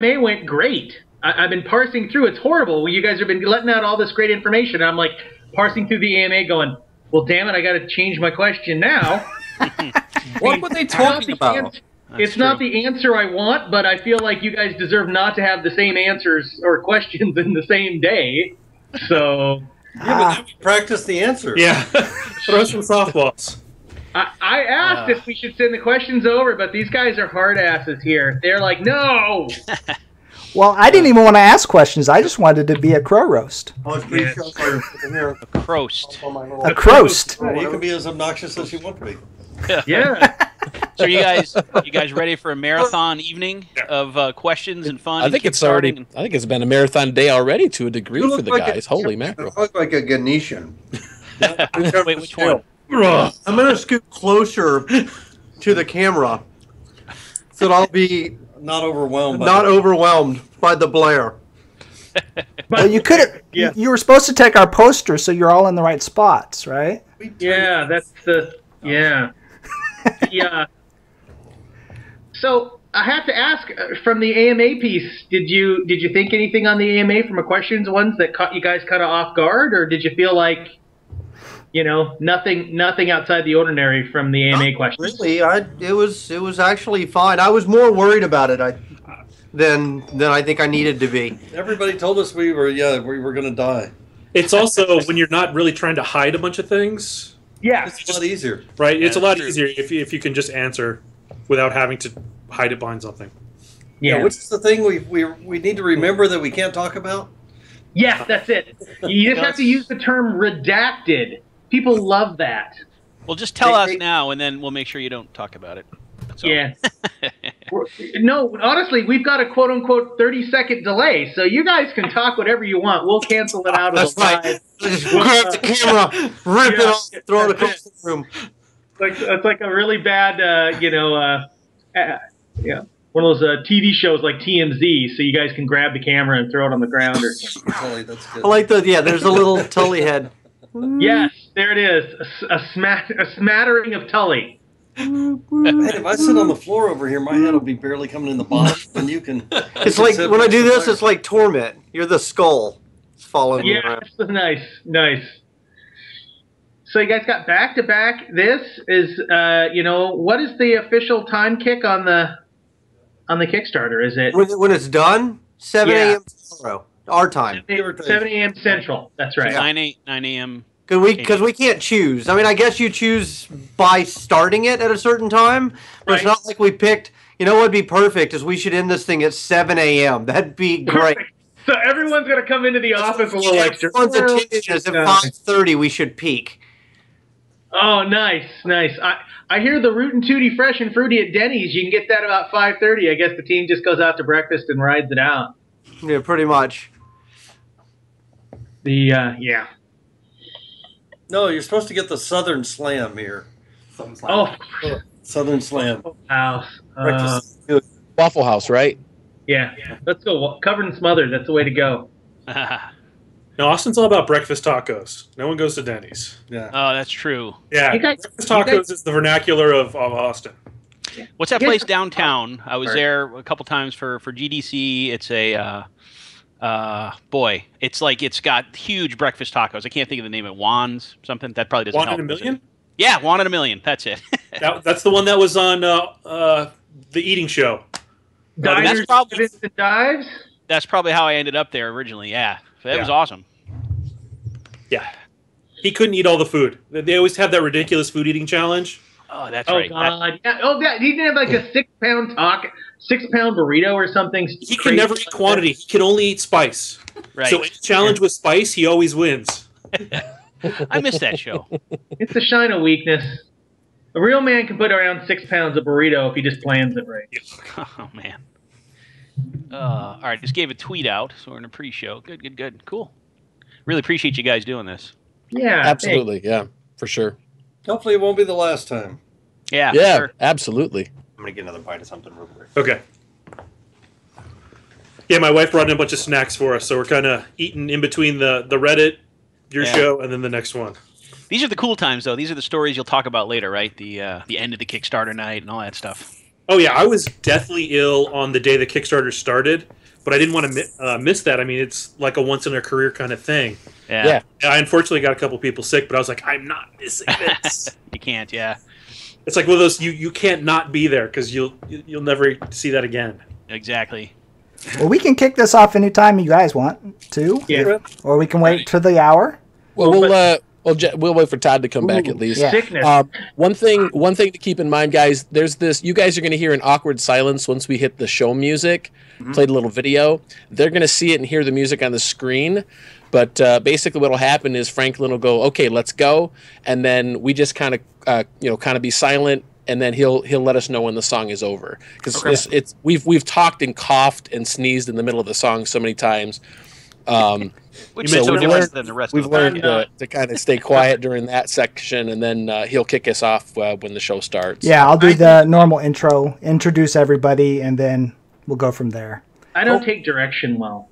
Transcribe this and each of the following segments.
AMA went great. I've been parsing through. It's horrible. You guys have been letting out all this great information. And I'm like parsing through the AMA going, well, damn it, I got to change my question now. What were they talking about? It's not the answer I want, but I feel like you guys deserve not to have the same answers or questions in the same day. So but practice the answers. Yeah, throw some softballs. I asked if we should send the questions over, but these guys are hard asses here. They're like, no. Well, I didn't even want to ask questions. I just wanted to be a crow roast. Oh, it's pretty sure. A croast. A croast. Yeah, you can be as obnoxious as you want to be. Yeah. So you guys ready for a marathon evening of questions and fun? I think it's already. I think it's been a marathon day already to a degree for the guys. Holy mackerel! You look like a Ganesian. Wait, which one? I'm going to scoot closer to the camera so that I'll be not overwhelmed by the blare. Well, you could have. Yeah. You were supposed to take our poster so you're all in the right spots, right? Yeah, that's the yeah. So I have to ask from the AMA piece. Did you think anything on the AMA from a questions ones that caught you guys kind of off guard, or did you feel like, nothing outside the ordinary from the AMA questions? Really, it was actually fine. I was more worried about it than I think I needed to be. Everybody told us we were going to die. It's also when you're not really trying to hide a bunch of things. Yeah, It's a lot easier. Right, it's a lot true. easier if you can just answer without having to hide it behind something. yeah. Which is the thing we need to remember that we can't talk about? Yes, that's it. You just have to use the term redacted. People love that. Well, just tell us now, and then we'll make sure you don't talk about it. That's all. Yeah. No, honestly, we've got a quote-unquote 30-second delay, so you guys can talk whatever you want. We'll cancel it out of the live. Just grab the camera, rip it off, throw it across the room. It's like a really bad, one of those TV shows like TMZ, so you guys can grab the camera and throw it on the ground or something. Tully, that's good. I like there's a little Tully head. Yes, there it is. A smattering of Tully. Hey, if I sit on the floor over here, my head will be barely coming in the bottom, and you can... It's like, when I do this, it's like Torment. You're the skull. It's following me around. Yes, nice. So you guys got back-to-back. This is, what is the official time kick on the Kickstarter? Is it... When it's done, 7 a.m. tomorrow, our time. 7 a.m. Central. That's right. 9 a.m. Because we can't choose. I mean, I guess you choose by starting it at a certain time, but It's not like we picked. What would be perfect is we should end this thing at 7 a.m. That'd be great. So everyone's gonna come into the office a little like. Everyone's attention is at 5:30. We should peak. Oh, nice. I hear the Rootin' Tooty Fresh and Fruity at Denny's. You can get that about 5:30. I guess the team just goes out to breakfast and rides it out. Yeah, pretty much. Yeah. No, you're supposed to get the Southern Slam here. Oh, Southern Slam. house. Waffle House, right? Yeah. Let's go. Covered and smothered. That's the way to go. Now, Austin's all about breakfast tacos. No one goes to Denny's. Yeah. Oh, that's true. Yeah, breakfast tacos is the vernacular of Austin. What's that place downtown? I was there a couple times for GDC. It's a it's got huge breakfast tacos. I can't think of the name of it. Juan's something. That probably doesn't help. Juan in a Million? Yeah, Juan in a Million. That's it. That's the one that was on the eating show. Diners, and dives. That's probably how I ended up there originally. Yeah, that was awesome. Yeah, he couldn't eat all the food. They always have that ridiculous food eating challenge. Oh, that's right. God. Yeah. He didn't have like a 6-pound 6-pound burrito or something. He can never eat quantity. He can only eat spice. Right. So any challenge with spice, he always wins. I missed that show. It's a sign of weakness. A real man can put around 6 pounds of burrito if he just plans it right. Oh, man. All right, just gave a tweet out, so we're in a pre-show. Good. Cool. Really appreciate you guys doing this. Yeah. Absolutely. Yeah, for sure. Hopefully it won't be the last time. Yeah. Yeah, Sure. absolutely. I'm going to get another bite of something real quick. Okay. Yeah, my wife brought in a bunch of snacks for us, so we're kind of eating in between the Reddit, your show, and then the next one. These are the cool times, though. These are the stories you'll talk about later, right? The end of the Kickstarter night and all that stuff. Oh yeah, I was deathly ill on the day the Kickstarter started, but I didn't want to miss that. I mean, it's like a once in a career kind of thing. Yeah. I unfortunately got a couple people sick, but I was like, I'm not missing this. You can't. Yeah. It's like one of those you can't not be there because you'll never see that again. Exactly. Well, we can kick this off anytime you guys want to. Yeah. Or we can wait till the hour. Well, we'll wait for Todd to come back at least. Yeah. Sickness. One thing to keep in mind, guys. There's this. You guys are going to hear an awkward silence once we hit the show music. Played a little video. They're going to see it and hear the music on the screen. But basically, what'll happen is Franklin will go, "Okay, let's go," and then we just kind of be silent, and then he'll let us know when the song is over. Because we've talked and coughed and sneezed in the middle of the song so many times. Which is so different than the rest We've of them. learned to kind of stay quiet during that section, and then he'll kick us off when the show starts. Yeah, I'll do the normal intro, introduce everybody, and then we'll go from there. I don't take direction well.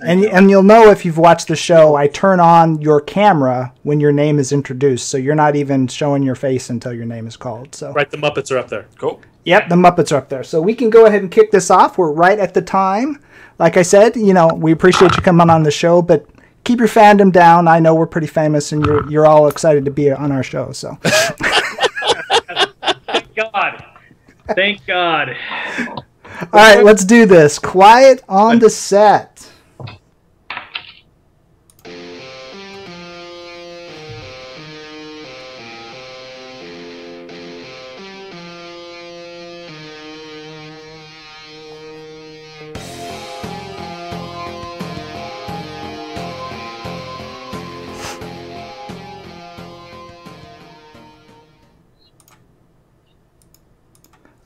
And you'll know if you've watched the show, I turn on your camera when your name is introduced, so you're not even showing your face until your name is called. So Right, the Muppets are up there. Cool. Yep, the Muppets are up there. So we can go ahead and kick this off. We're right at the time. Like I said, we appreciate you coming on the show, but keep your fandom down. I know we're pretty famous, and you're all excited to be on our show. So Thank God. Thank God. all right, let's do this. Quiet on the set.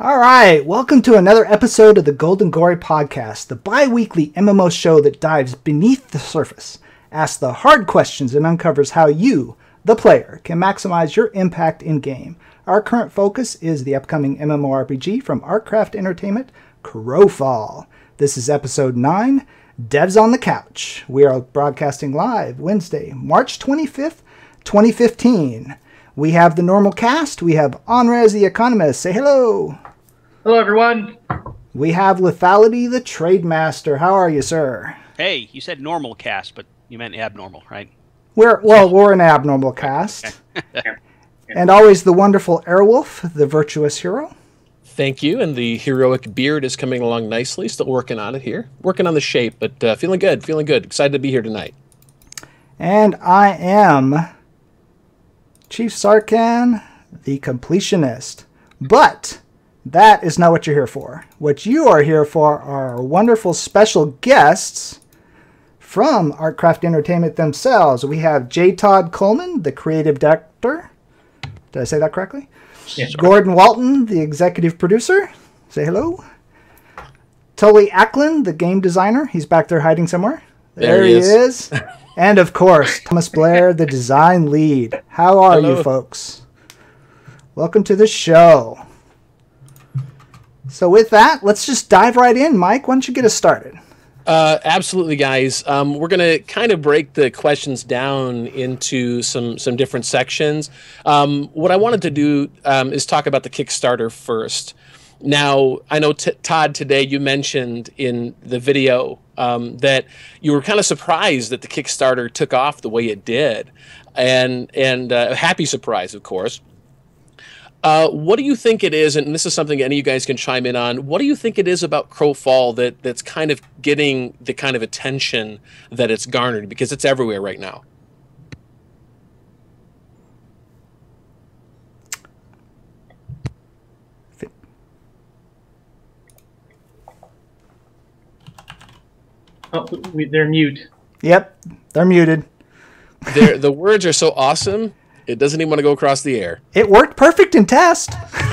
All right, welcome to another episode of the Golden Glory Podcast, the bi-weekly MMO show that dives beneath the surface, asks the hard questions, and uncovers how you, the player, can maximize your impact in-game. Our current focus is the upcoming MMORPG from Artcraft Entertainment, Crowfall. This is episode 9, Devs on the Couch. We are broadcasting live Wednesday, March 25th, 2015. We have the normal cast. We have Onrez the Economist. Say hello. Hello, everyone. We have Lethality the Trademaster. How are you, sir? Hey, you said normal cast, but you meant abnormal, right? We're an abnormal cast. And always the wonderful Airwolf, the virtuous hero. Thank you, and the heroic beard is coming along nicely. Still working on it here. Working on the shape, but feeling good. Excited to be here tonight. And I am Chief Sarkhan, the completionist. But that is not what you're here for. What you are here for are our wonderful special guests from Artcraft Entertainment themselves. We have J. Todd Coleman, the creative director. Did I say that correctly? Yeah. Gordon Walton, the executive producer. Say hello. Tully Ackland, the game designer. He's back there hiding somewhere. There he is. And of course, Thomas Blair, the design lead. How are you folks? Welcome to the show. So with that, let's just dive right in. Mike, why don't you get us started? Absolutely, guys. We're going to kind of break the questions down into some different sections. What I wanted to do is talk about the Kickstarter first. Now, I know, Todd, today you mentioned in the video that you were kind of surprised that the Kickstarter took off the way it did. And a happy surprise, of course. What do you think it is, and this is something any of you guys can chime in on, what do you think it is about Crowfall that's kind of getting the kind of attention that it's garnered? Because it's everywhere right now. Oh, they're mute. Yep, they're muted. The words are so awesome, it doesn't even want to go across the air. It worked perfect in test.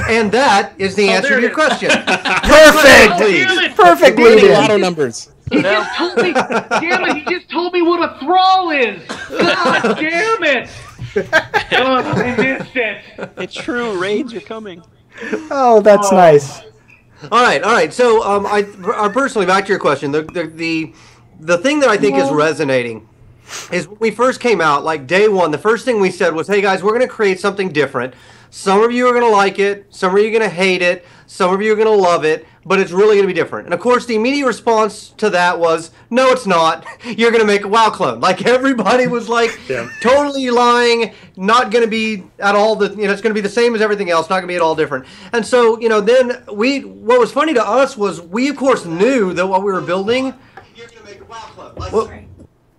And that is the answer to your question. Perfect. Perfectly Winning did. lotto numbers. He just told me, damn it, he just told me what a thrall is. God damn it. Oh, I missed it. It's true. Raids are coming. Oh, that's nice. All right. So, I personally, back to your question, the thing that I think is resonating is when we first came out, like day one, the first thing we said was, hey guys, we're going to create something different. Some of you are going to like it. Some of you are going to hate it. Some of you are going to love it. But it's really going to be different. And of course, the immediate response to that was, no, it's not. You're going to make a WoW clone. Like, everybody was like, totally lying, not going to be at all the, it's going to be the same as everything else, not going to be at all different. And so, then what was funny to us was we, of course, knew that what we were building, you're going to make a WoW clone.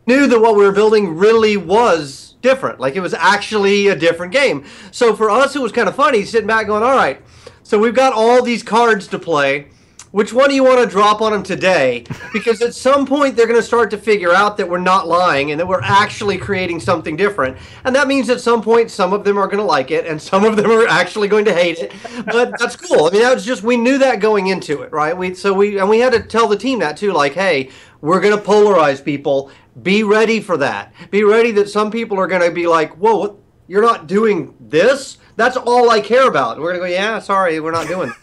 Knew that what we were building really was different. Like, it was actually a different game. So for us, it was kind of funny sitting back going, all right, so we've got all these cards to play. Which one do you want to drop on them today? Because at some point they're going to start to figure out that we're not lying and that we're actually creating something different. And that means at some point some of them are going to like it and some of them are actually going to hate it. But that's cool. I mean, that was just, we knew that going into it, right? We had to tell the team that too, like, hey, we're going to polarize people. Be ready for that. Be ready that some people are going to be like, whoa, what? You're not doing this? That's all I care about. And we're going to go, yeah, sorry, we're not doing it.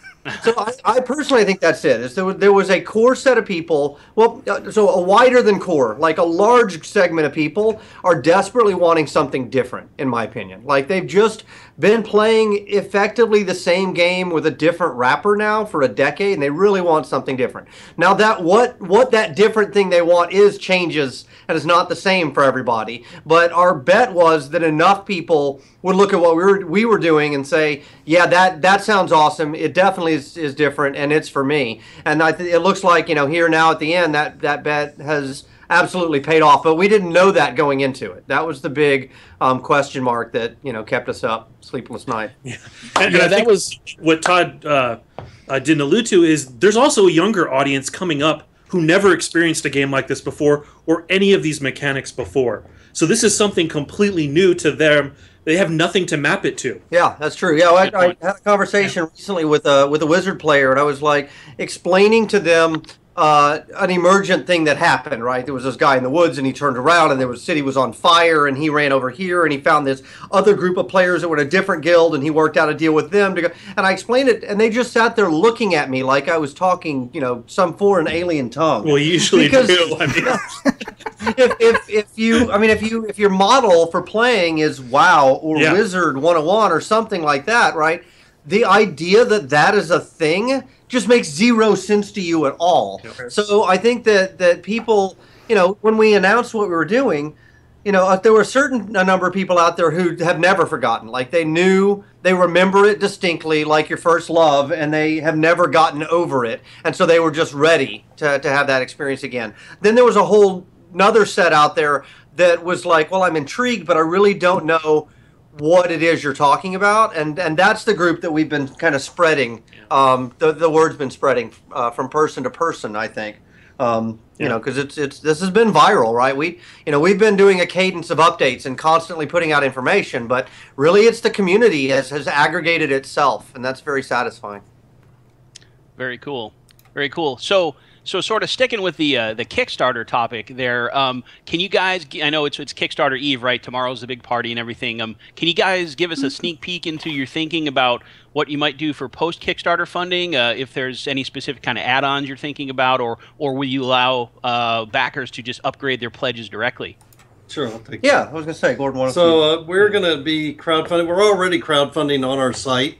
So I personally think that's it. There was a core set of people, so a wider than core, like a large segment of people are desperately wanting something different, in my opinion. Like, they've just been playing effectively the same game with a different wrapper now for a decade, and they really want something different. Now, that what that different thing they want is changes, and it's not the same for everybody. But our bet was that enough people would look at what we were doing and say, yeah, that sounds awesome. It definitely is different, and it's for me. And it looks like, here now at the end, that bet has absolutely paid off. But we didn't know that going into it. That was the big question mark that kept us up, sleepless night. Yeah, and I think was what Todd didn't allude to is there's also a younger audience coming up who never experienced a game like this before or any of these mechanics before. So this is something completely new to them. They have nothing to map it to. Yeah, that's true. Yeah, I had a conversation recently with a Wizard player, and I was like explaining to them an emergent thing that happened, right? There was this guy in the woods, and he turned around, and the city was on fire, and he ran over here, and he found this other group of players that were in a different guild, and he worked out a deal with them to go. And I explained it, and they just sat there looking at me like I was talking, some foreign alien tongue. Well, you usually do. I mean, if your model for playing is WoW or Wizard 101 or something like that, right? The idea that is a thing just makes zero sense to you at all. Okay. So I think that people, when we announced what we were doing, there were a number of people out there who have never forgotten. Like, they remember it distinctly, like your first love, and they have never gotten over it. And so they were just ready to have that experience again. Then there was a whole another set out there that was like, well, I'm intrigued, but I really don't know what it is you're talking about, and that's the group that we've been kind of spreading. The word's been spreading from person to person, I think. Because this has been viral, right? We've been doing a cadence of updates and constantly putting out information, but really it's the community has aggregated itself, and that's very satisfying. Very cool. Very cool. So sort of sticking with the Kickstarter topic there, can you guys, I know it's Kickstarter Eve, right? Tomorrow's the big party and everything. Can you guys give us a sneak peek into your thinking about what you might do for post-Kickstarter funding, if there's any specific kind of add-ons you're thinking about, or will you allow backers to just upgrade their pledges directly? Sure, I'll take that. I was going to say, Gordon, we're going to be crowdfunding. We're already crowdfunding on our site.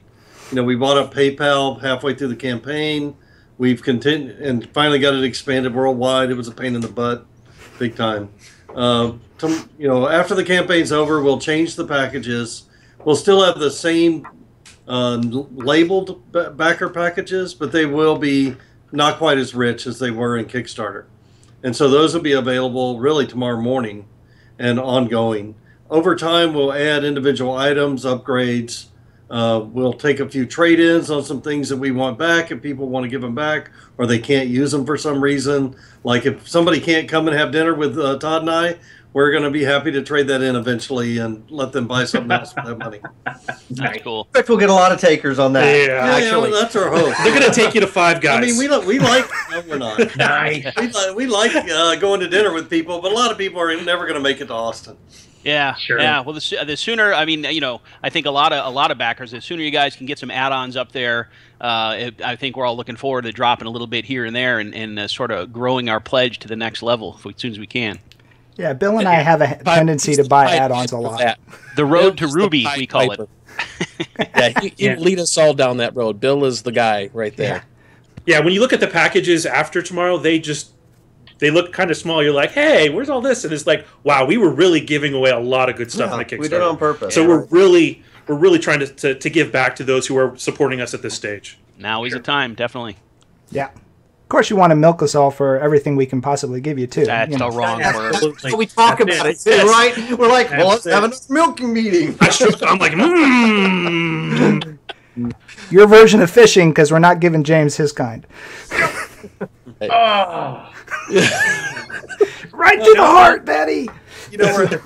We bought up PayPal halfway through the campaign. We've continued and finally got it expanded worldwide. It was a pain in the butt, big time. After the campaign's over, we'll change the packages. We'll still have the same labeled backer packages, but they will be not quite as rich as they were in Kickstarter. And so those will be available really tomorrow morning and ongoing. Over time, we'll add individual items, upgrades. We'll take a few trade-ins on some things that we want back if people want to give them back or they can't use them for some reason. Like if somebody can't come and have dinner with Todd and I, we're going to be happy to trade that in eventually and let them buy something else with that money. That's cool. I bet we'll get a lot of takers on that. Yeah, actually. That's our hope. They're going to take you to Five Guys. I mean, we like no, we're not. Nice. We like going to dinner with people, but a lot of people are never going to make it to Austin. Yeah, sure. Yeah. Well, the sooner, I mean, I think a lot of backers, the sooner you guys can get some add-ons up there, I think we're all looking forward to dropping a little bit here and there and sort of growing our pledge to the next level as soon as we can. Yeah, Bill and I have a tendency to buy add-ons a lot. The road to Ruby, we call it. Yeah, he will lead us all down that road. Bill is the guy right there. Yeah, when you look at the packages after tomorrow, they look kind of small. You're like, hey, where's all this? And it's like, wow, we were really giving away a lot of good stuff on the Kickstarter. We did it on purpose. So we're really trying to give back to those who are supporting us at this stage. Now is the time, definitely. Yeah. Of course, you want to milk us all for everything we can possibly give you, too. That's the wrong word. That's what we talk about it, right? We're like, well, let's have another milking meeting. I'm like, Your version of fishing, because we're not giving James his kind. Oh. Right to the heart, Betty. You know where?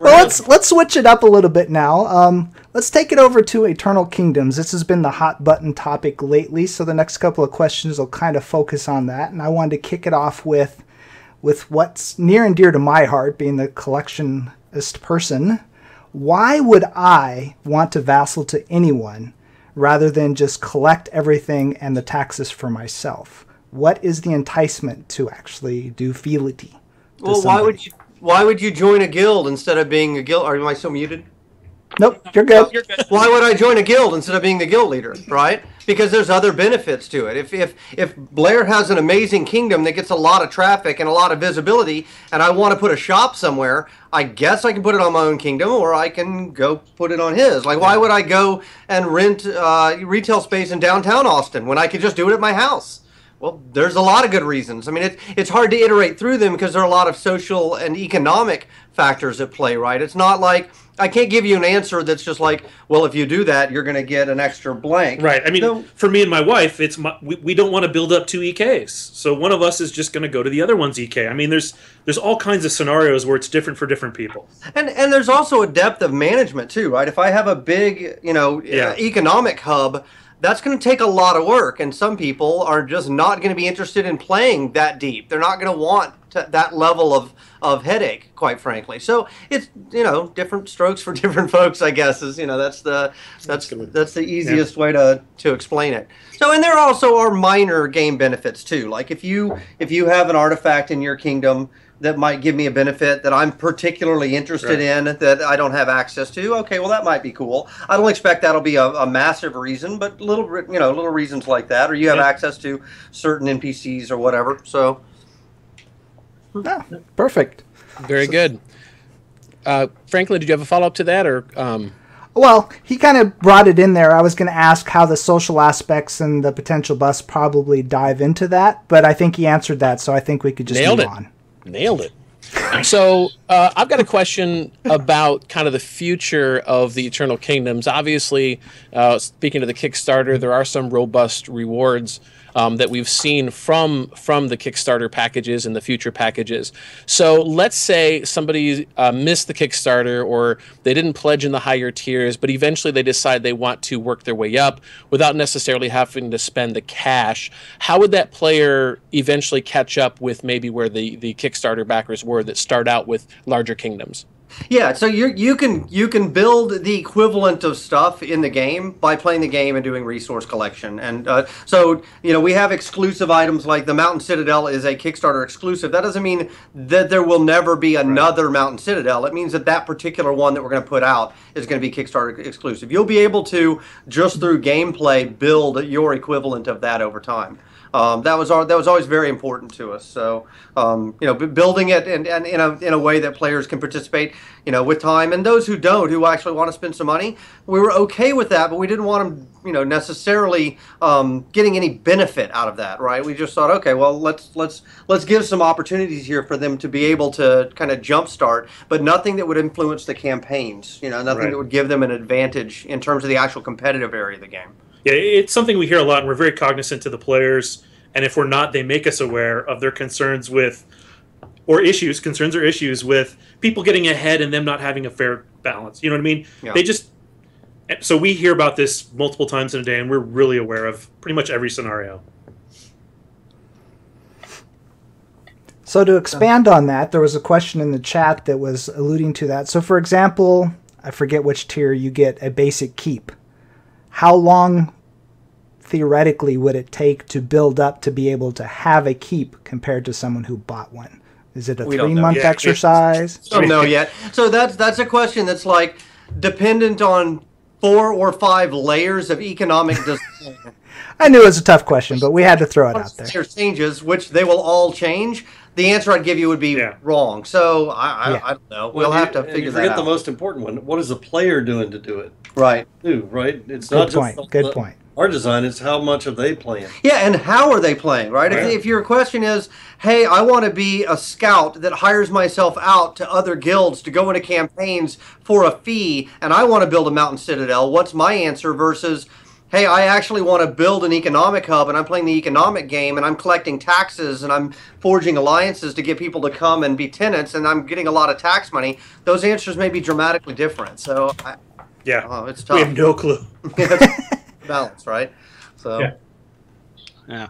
Well, let's switch it up a little bit now. Let's take it over to Eternal Kingdoms. This has been the hot button topic lately, so the next couple of questions will kind of focus on that. And I wanted to kick it off with what's near and dear to my heart, being the collectionist person. Why would I want to vassal to anyone rather than just collect everything and the taxes for myself? What is the enticement to actually do fealty? Well, why would you join a guild instead of being a guild? Am I still muted? Nope, you're good. Why would I join a guild instead of being the guild leader, right? Because there's other benefits to it. If Blair has an amazing kingdom that gets a lot of traffic and a lot of visibility, and I want to put a shop somewhere, I guess I can put it on my own kingdom, or I can go put it on his. Like, why would I go and rent retail space in downtown Austin when I could just do it at my house? Well, there's a lot of good reasons. I mean, it's hard to iterate through them because there are a lot of social and economic factors at play, right? It's not like I can't give you an answer that's just like, well, if you do that, you're going to get an extra blank. Right. I mean, for me and my wife, we don't want to build up two EKs. So one of us is just going to go to the other one's EK. I mean, there's all kinds of scenarios where it's different for different people. And there's also a depth of management too, right? If I have a big, economic hub, that's going to take a lot of work, and some people are just not going to be interested in playing that deep. They're not going to want that level of headache, quite frankly. So it's different strokes for different folks, I guess. That's the easiest way to explain it. So, and there also are minor game benefits too. Like if you have an artifact in your kingdom that might give me a benefit that I'm particularly interested in that I don't have access to. Okay, well that might be cool. I don't expect that'll be a massive reason, but little reasons like that, or you have access to certain NPCs or whatever. So, perfect. Very good. Franklin, did you have a follow up to that, or? Well, he kind of brought it in there. I was going to ask how the social aspects and the potential bust probably dive into that, but I think he answered that, so I think we could just move on. Nailed it. So I've got a question about kind of the future of the Eternal Kingdoms. Obviously, speaking of the Kickstarter, there are some robust rewards that we've seen from the Kickstarter packages and the future packages. So let's say somebody missed the Kickstarter, or they didn't pledge in the higher tiers, but eventually they decide they want to work their way up without necessarily having to spend the cash. How would that player eventually catch up with maybe where the Kickstarter backers were that start out with larger kingdoms? Yeah, so you can build the equivalent of stuff in the game by playing the game and doing resource collection. And so we have exclusive items like the Mountain Citadel is a Kickstarter exclusive. That doesn't mean that there will never be another Mountain Citadel. It means that particular one that we're going to put out is going to be Kickstarter exclusive. You'll be able to, just through gameplay, build your equivalent of that over time. That was always very important to us. So building it and in a way that players can participate, with time, and those who don't, who actually want to spend some money, we were okay with that, but we didn't want them, necessarily getting any benefit out of that, right? We just thought, okay, well, let's give some opportunities here for them to be able to kind of jumpstart, but nothing that would influence the campaigns, nothing that would give them an advantage in terms of the actual competitive area of the game. Yeah, it's something we hear a lot, and we're very cognizant to the players. And if we're not, they make us aware of their concerns with, concerns or issues with people getting ahead and them not having a fair balance. You know what I mean? Yeah. So we hear about this multiple times in a day, and we're really aware of pretty much every scenario. So to expand on that, there was a question in the chat that was alluding to that. So for example, I forget which tier, you get a basic keep. How long theoretically would it take to build up to be able to have a keep compared to someone who bought one? Is it a 3-month exercise? Don't know yet. So that's a question that's like dependent on 4 or 5 layers of economic design. I knew it was a tough question, but we had to throw it out there. There's changes, which they will all change. The answer I'd give you would be wrong. So I don't know. We'll have to figure that out. Forget the most important one. What is the player doing to do it? Right. Right? It's Good not point. just Good point. our design, it's how much are they playing. Yeah, and how are they playing, right? If your question is, hey, I want to be a scout that hires myself out to other guilds to go into campaigns for a fee, and I want to build a mountain citadel, what's my answer versus, hey, I actually want to build an economic hub, and I'm playing the economic game, and I'm collecting taxes, and I'm forging alliances to get people to come and be tenants, and I'm getting a lot of tax money. Those answers may be dramatically different. So, it's tough. We have no clue. Balance, right? So, yeah,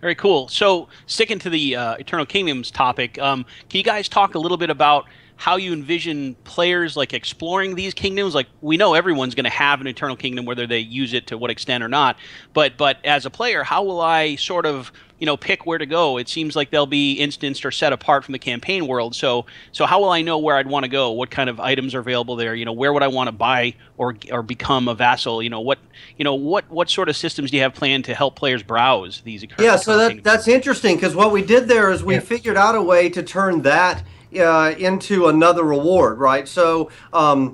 very cool. So, sticking to the Eternal Kingdoms topic, can you guys talk a little bit about how you envision players like exploring these kingdoms? Like, we know everyone's going to have an Eternal Kingdom, whether they use it to what extent or not. But as a player, how will I sort of pick where to go? It seems like they'll be instanced or set apart from the campaign world. So how will I know where I'd want to go? What kind of items are available there? Where would I want to buy or become a vassal? What sort of systems do you have planned to help players browse these? So that's interesting, because what we did there is we figured out a way to turn that into another reward, right? So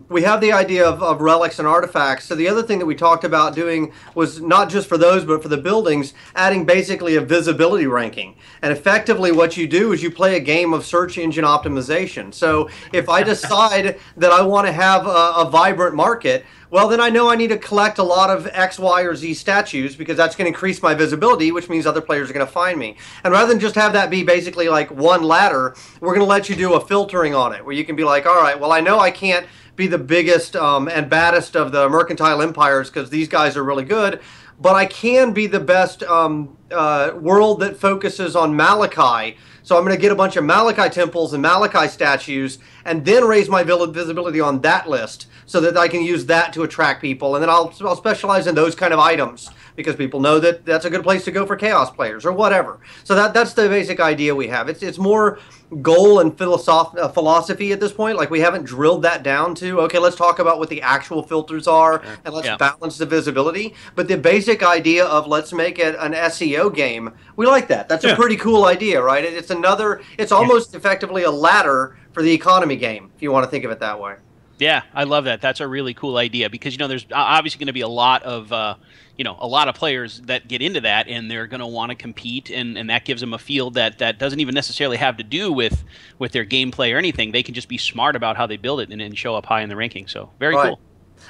we have the idea of relics and artifacts. So the other thing that we talked about doing was not just for those, but for the buildings, adding basically a visibility ranking. And effectively what you do is you play a game of search engine optimization. So if I decide that I want to have a vibrant market, well, then I know I need to collect a lot of X, Y, or Z statues, because that's going to increase my visibility, which means other players are going to find me. And rather than just have that be basically like one ladder, we're going to let you do a filtering on it, where you can be like, all right, well, I know I can't be the biggest and baddest of the mercantile empires because these guys are really good, but I can be the best world that focuses on Malachi. So I'm going to get a bunch of Malachi temples and Malachi statues and then raise my visibility on that list so that I can use that to attract people. And then I'll specialize in those kind of items because people know that that's a good place to go for chaos players or whatever. So that's the basic idea we have. It's more goal and philosophy at this point. Like, we haven't drilled that down to, okay, let's talk about what the actual filters are and let's balance the visibility. But the basic idea of let's make it an SEO game, we like that. That's a pretty cool idea, right? It's almost effectively a ladder for the economy game, if you want to think of it that way. Yeah, I love that. That's a really cool idea because, there's obviously going to be a lot of players that get into that, and they're going to want to compete, and that gives them a field that doesn't even necessarily have to do with their gameplay or anything. They can just be smart about how they build it and show up high in the ranking. So very cool.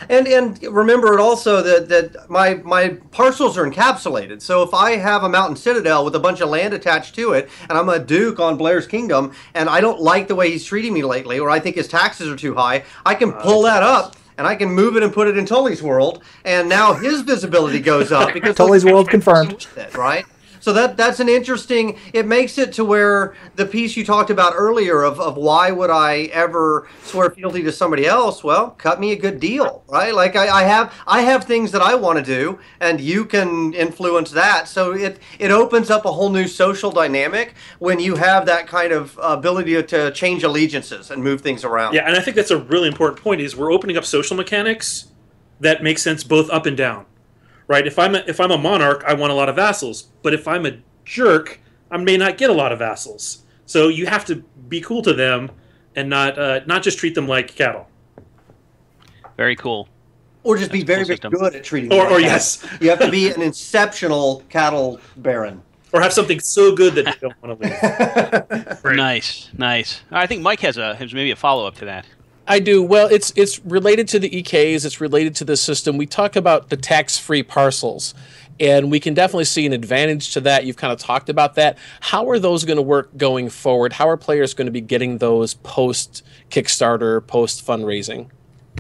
And remember it also that my parcels are encapsulated. So if I have a mountain citadel with a bunch of land attached to it, and I'm a duke on Blair's Kingdom, and I don't like the way he's treating me lately, or I think his taxes are too high, I can pull that up and I can move it and put it in Tully's world, and now his visibility goes up because Tully's world confirmed. Right? So that's an interesting, it makes it to where the piece you talked about earlier of why would I ever swear fealty to somebody else? Well, cut me a good deal, right? Like I have things that I want to do, and you can influence that. So it opens up a whole new social dynamic when you have that kind of ability to change allegiances and move things around. Yeah, and I think that's a really important point, is we're opening up social mechanics that make sense both up and down. Right? If I'm a monarch, I want a lot of vassals. But if I'm a jerk, I may not get a lot of vassals. So you have to be cool to them and not just treat them like cattle. Very cool. Or just be very, very good at treating them like cattle. Yes. You have to be an exceptional cattle baron. Or have something so good that you don't want to leave. Right. Nice. I think Mike has maybe a follow-up to that. I do. Well, it's related to the EKs. It's related to the system. We talk about the tax-free parcels, and we can definitely see an advantage to that. You've kind of talked about that. How are those going to work going forward? How are players going to be getting those post-Kickstarter, post-fundraising?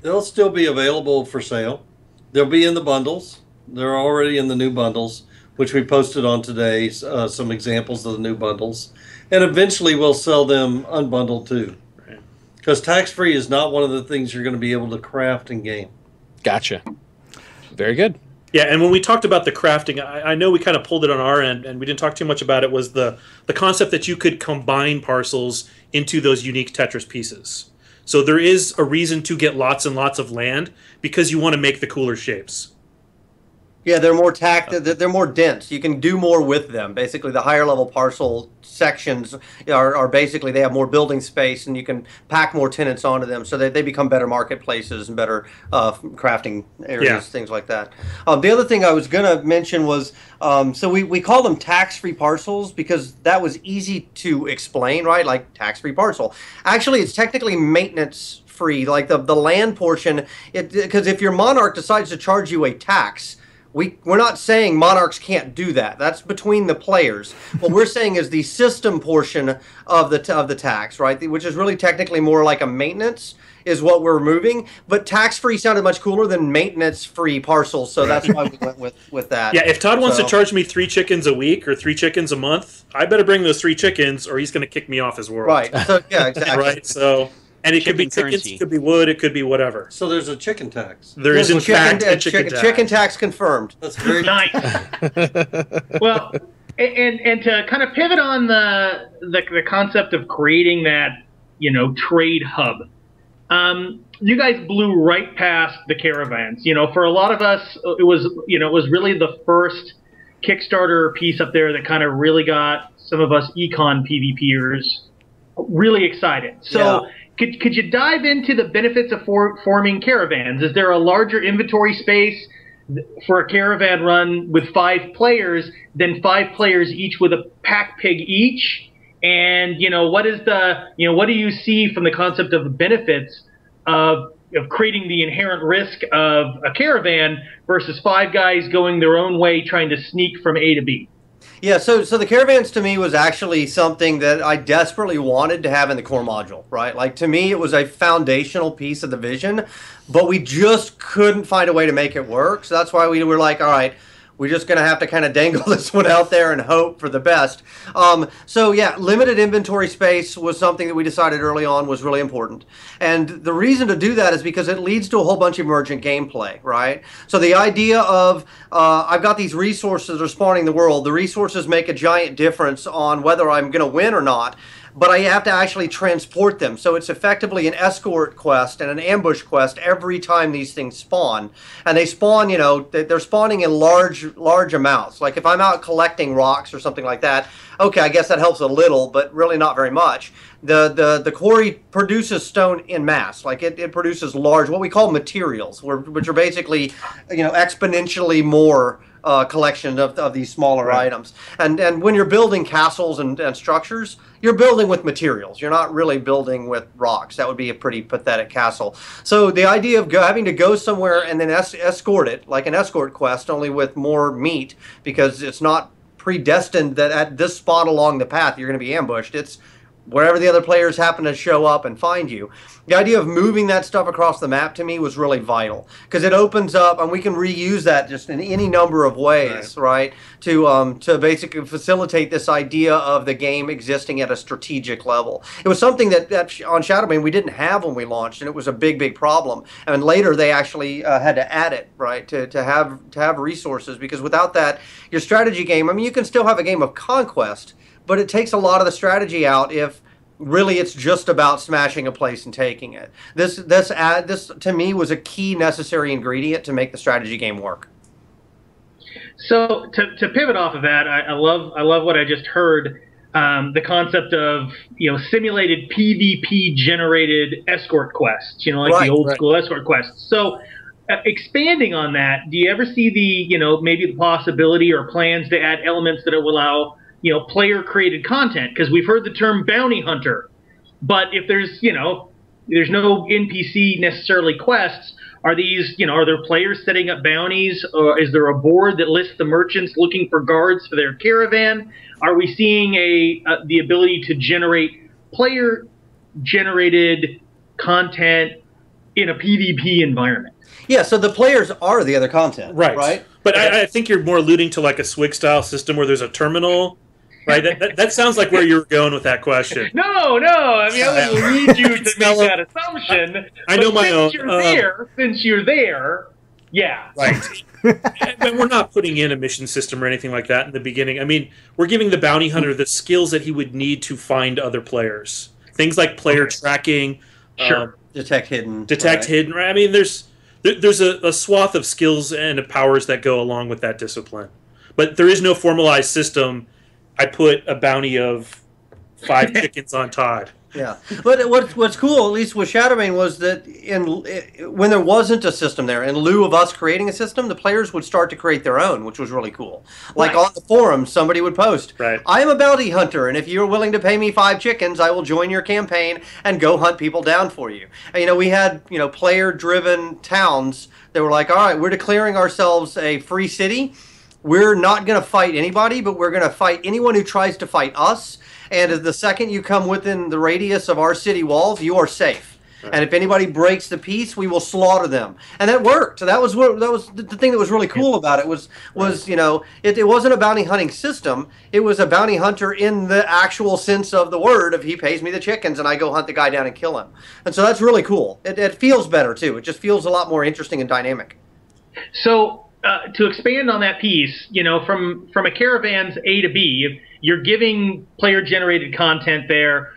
They'll still be available for sale. They'll be in the bundles. They're already in the new bundles, which we posted on today, some examples of the new bundles. And eventually we'll sell them unbundled too. Because tax-free is not one of the things you're going to be able to craft in game. Gotcha. Very good. Yeah, and when we talked about the crafting, I know we kind of pulled it on our end, and we didn't talk too much about it, was the concept that you could combine parcels into those unique Tetris pieces. So there is a reason to get lots and lots of land because you want to make the cooler shapes. Yeah, they're more they're more dense. You can do more with them. Basically, the higher level parcel sections are basically, they have more building space, and you can pack more tenants onto them, so they become better marketplaces and better crafting areas, things like that. The other thing I was going to mention was, so we call them tax-free parcels because that was easy to explain, right? Like tax-free parcel. Actually, it's technically maintenance free, like the land portion, because if your monarch decides to charge you a tax, we're not saying monarchs can't do that. That's between the players. What we're saying is the system portion of the tax, right? Which is really technically more like a maintenance, is what we're removing. But tax-free sounded much cooler than maintenance-free parcels, so that's why we went with that. Yeah, if Todd wants to charge me 3 chickens a week or 3 chickens a month, I better bring those 3 chickens, or he's going to kick me off his world. Right. So yeah, exactly. Right. So. And it could be chickens, it could be wood, it could be whatever. So there's a chicken tax. There is, in fact, a chicken tax. Chicken tax confirmed. That's very nice. Well, and to kind of pivot on the concept of creating that, trade hub, you guys blew right past the caravans. For a lot of us, it was really the first Kickstarter piece up there that kind of really got some of us econ PvPers really excited. So. Yeah. Could you dive into the benefits of forming caravans? Is there a larger inventory space for a caravan run with 5 players than 5 players each with a pack pig each? And what do you see from the concept of the benefits of creating the inherent risk of a caravan versus 5 guys going their own way trying to sneak from A to B? Yeah, so the caravans to me was actually something that I desperately wanted to have in the core module, right? Like, to me, it was a foundational piece of the vision, but we just couldn't find a way to make it work. So that's why we were like, all right, we're just going to have to kind of dangle this one out there and hope for the best. So yeah, limited inventory space was something that we decided early on was really important. And the reason to do that is because it leads to a whole bunch of emergent gameplay, right? So the idea of, I've got these resources that are spawning the world. The resources make a giant difference on whether I'm going to win or not. But I have to actually transport them. So it's effectively an escort quest and an ambush quest every time these things spawn. And they spawn, they're spawning in large amounts. Like if I'm out collecting rocks or something like that, okay, I guess that helps a little, but really not very much. The quarry produces stone in mass. Like it produces large, what we call materials, which are basically, exponentially more collection of these smaller items. And when you're building castles and structures, you're building with materials. You're not really building with rocks. That would be a pretty pathetic castle. So the idea of having to go somewhere and then escort it, like an escort quest, only with more meat, because it's not predestined that at this spot along the path you're going to be ambushed. It's wherever the other players happen to show up and find you. The idea of moving that stuff across the map to me was really vital, because it opens up, and we can reuse that just in any number of ways, right? To basically facilitate this idea of the game existing at a strategic level. It was something that on Shadowbane we didn't have when we launched, and it was a big problem. And later they actually had to add it, right, to have resources, because without that, your strategy game, I mean, you can still have a game of conquest, but it takes a lot of the strategy out if really it's just about smashing a place and taking it. This to me was a key necessary ingredient to make the strategy game work. So to pivot off of that, I love what I just heard. The concept of simulated PvP generated escort quests, like the old school escort quests. So expanding on that, do you ever see the maybe the possibility or plans to add elements that will allow player-created content? Because we've heard the term bounty hunter, but if there's no NPC necessarily quests, are there players setting up bounties, or is there a board that lists the merchants looking for guards for their caravan? Are we seeing the ability to generate player-generated content in a PvP environment? Yeah, so the players are the other content, right? But I think you're more alluding to like a Swig-style system where there's a terminal. Right, that sounds like where you were going with that question. No. I mean, I wouldn't need you to make that assumption. I know my own. Since you're there, yeah. Right. And we're not putting in a mission system or anything like that in the beginning. I mean, we're giving the bounty hunter the skills that he would need to find other players. Things like player tracking, Sure. Detect hidden. Detect hidden. Right? I mean, there's a swath of skills and powers that go along with that discipline, but there is no formalized system. I put a bounty of 5 chickens on Todd. Yeah, but what's cool, at least with Shadowbane, was that when there wasn't a system there, in lieu of us creating a system, the players would start to create their own, which was really cool. Like on the forums, somebody would post, I am a bounty hunter, and if you're willing to pay me 5 chickens, I will join your campaign and go hunt people down for you. And, we had, player-driven towns that were like, all right, we're declaring ourselves a free city. We're not going to fight anybody, but we're going to fight anyone who tries to fight us. And the second you come within the radius of our city walls, you are safe. Right. And if anybody breaks the peace, we will slaughter them. And that worked. So that was the thing that was really cool about it was it wasn't a bounty hunting system. It was a bounty hunter in the actual sense of the word of he pays me the chickens and I go hunt the guy down and kill him. And so that's really cool. It feels better too. It just feels a lot more interesting and dynamic. So to expand on that piece, from a Caravans A to B, you're giving player-generated content there.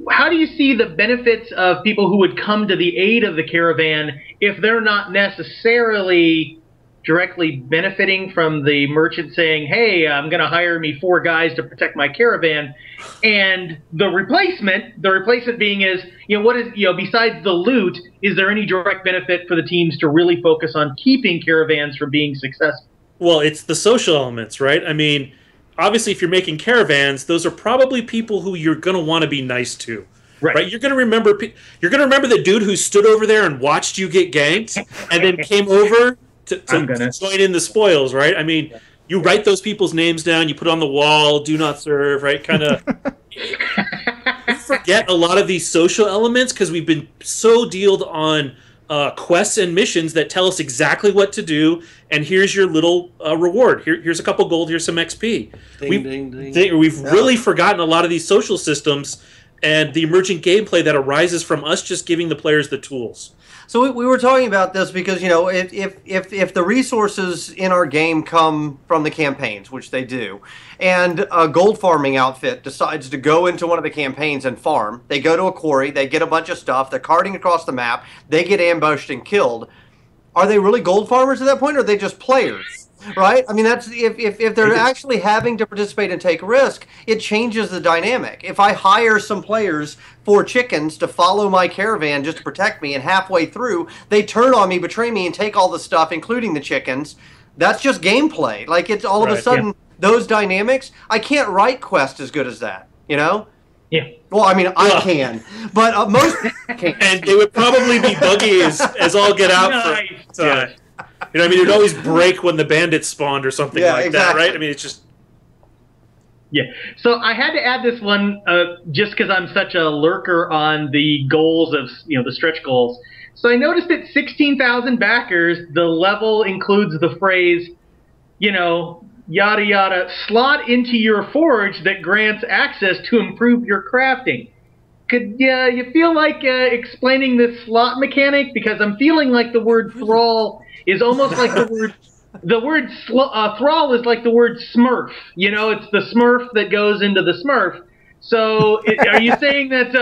How do you see the benefits of people who would come to the aid of the caravan if they're not necessarily directly benefiting from the merchant saying, hey, I'm going to hire me 4 guys to protect my caravan, and the replacement being is, what is, besides the loot, is there any direct benefit for the teams to really focus on keeping caravans from being successful? Well, it's the social elements, right? I mean, obviously, if you're making caravans, those are probably people who you're going to want to be nice to, right? You're going to remember the dude who stood over there and watched you get ganked, and then came over to join in the spoils, right? I mean, you write those people's names down, you put it on the wall, do not serve, right? Kind of. We forget a lot of these social elements because we've been so dealed on quests and missions that tell us exactly what to do, and here's your little reward. Here's a couple gold, here's some XP. We've really forgotten a lot of these social systems and the emergent gameplay that arises from us just giving the players the tools. So we were talking about this because, if the resources in our game come from the campaigns, which they do, and a gold farming outfit decides to go into one of the campaigns and farm, they go to a quarry, they get a bunch of stuff, they're carting across the map, they get ambushed and killed. Are they really gold farmers at that point, or are they just players? Right? I mean, that's if they're actually having to participate and take risk, it changes the dynamic. If I hire some players for chickens to follow my caravan just to protect me, and halfway through they turn on me, betray me, and take all the stuff, including the chickens, that's just gameplay. Like, it's all of a sudden those dynamics. I can't write quests as good as that, Yeah. Well, I mean, I can, but most can't. And it would probably be buggy as all get out. Nice. I mean, it would always break when the bandits spawned or something like that, right? I mean, it's just... Yeah. So I had to add this one just because I'm such a lurker on the goals of, the stretch goals. So I noticed at 16,000 backers, the level includes the phrase, yada yada, slot into your forge that grants access to improve your crafting. Could you feel like explaining this slot mechanic? Because I'm feeling like the word thrall is almost like the word thrall is like the word smurf. It's the smurf that goes into the smurf. So are you saying that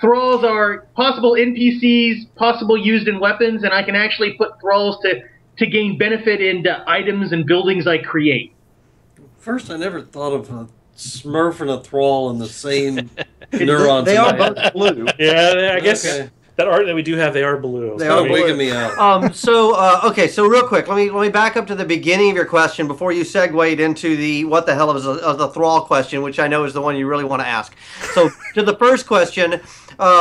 thralls are possible NPCs, possible used in weapons, and I can actually put thralls to gain benefit into items and buildings I create? First, I never thought of a smurf and a thrall in the same neurons. They are both blue. Yeah, I guess that art that we do have, they are blue. They are wigging me out. So real quick, let me back up to the beginning of your question before you segued into the what the hell is the thrall question, which I know is the one you really want to ask. So to the first question,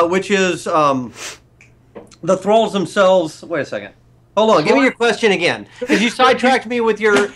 which is the thralls themselves. Wait a second. Hold on, give me your question again, because you sidetracked me with your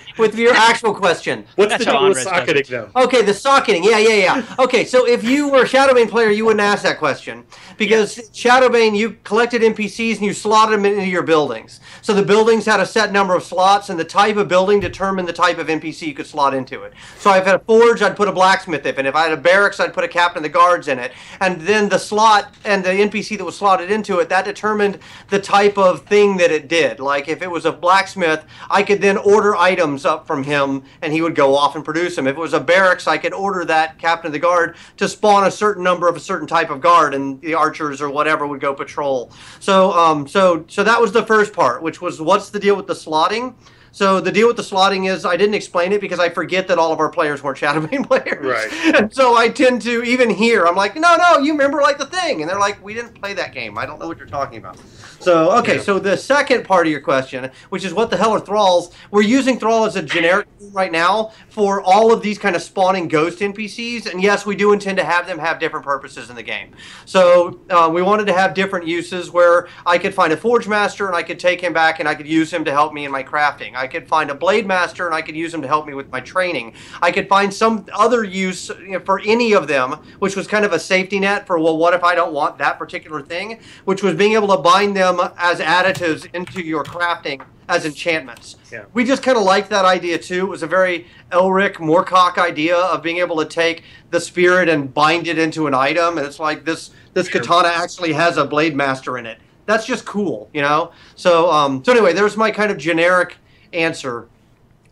actual question. What's the deal with socketing, though? Okay, the socketing, yeah. Okay, so if you were a Shadowbane player, you wouldn't ask that question, because Shadowbane, you collected NPCs and you slotted them into your buildings. So the buildings had a set number of slots, and the type of building determined the type of NPC you could slot into it. So if I had a forge, I'd put a blacksmith in it. If I had a barracks, I'd put a captain of the guards in it. And then the slot and the NPC that was slotted into it, that determined the type of thing that it did. did. Like if it was a blacksmith, I could then order items up from him and he would go off and produce them. If it was a barracks, I could order that captain of the guard to spawn a certain number of a certain type of guard, and the archers or whatever would go patrol. So so that was the first part, which was what's the deal with the slotting? So the deal with the slotting is I didn't explain it because I forget that all of our players weren't Shadowbane players. Right. And so I tend to, even here, I'm like, no, you remember like the thing. And they're like, we didn't play that game. I don't know what you're talking about. So, okay, so the second part of your question, which is what the hell are thralls? We're using thrall as a generic right now for all of these kind of spawning ghost NPCs. And yes, we do intend to have them have different purposes in the game. So we wanted to have different uses where I could find a Forge Master and I could take him back and I could use him to help me in my crafting. I could find a Blade Master and I could use him to help me with my training. I could find some other use for any of them, which was kind of a safety net for, well, what if I don't want that particular thing? Which was being able to bind them as additives into your crafting as enchantments. Yeah. We just kind of liked that idea too. It was a very Elric Moorcock idea of being able to take the spirit and bind it into an item, and it's like this katana actually has a Blade Master in it. That's just cool, you know? So so anyway, there's my kind of generic answer.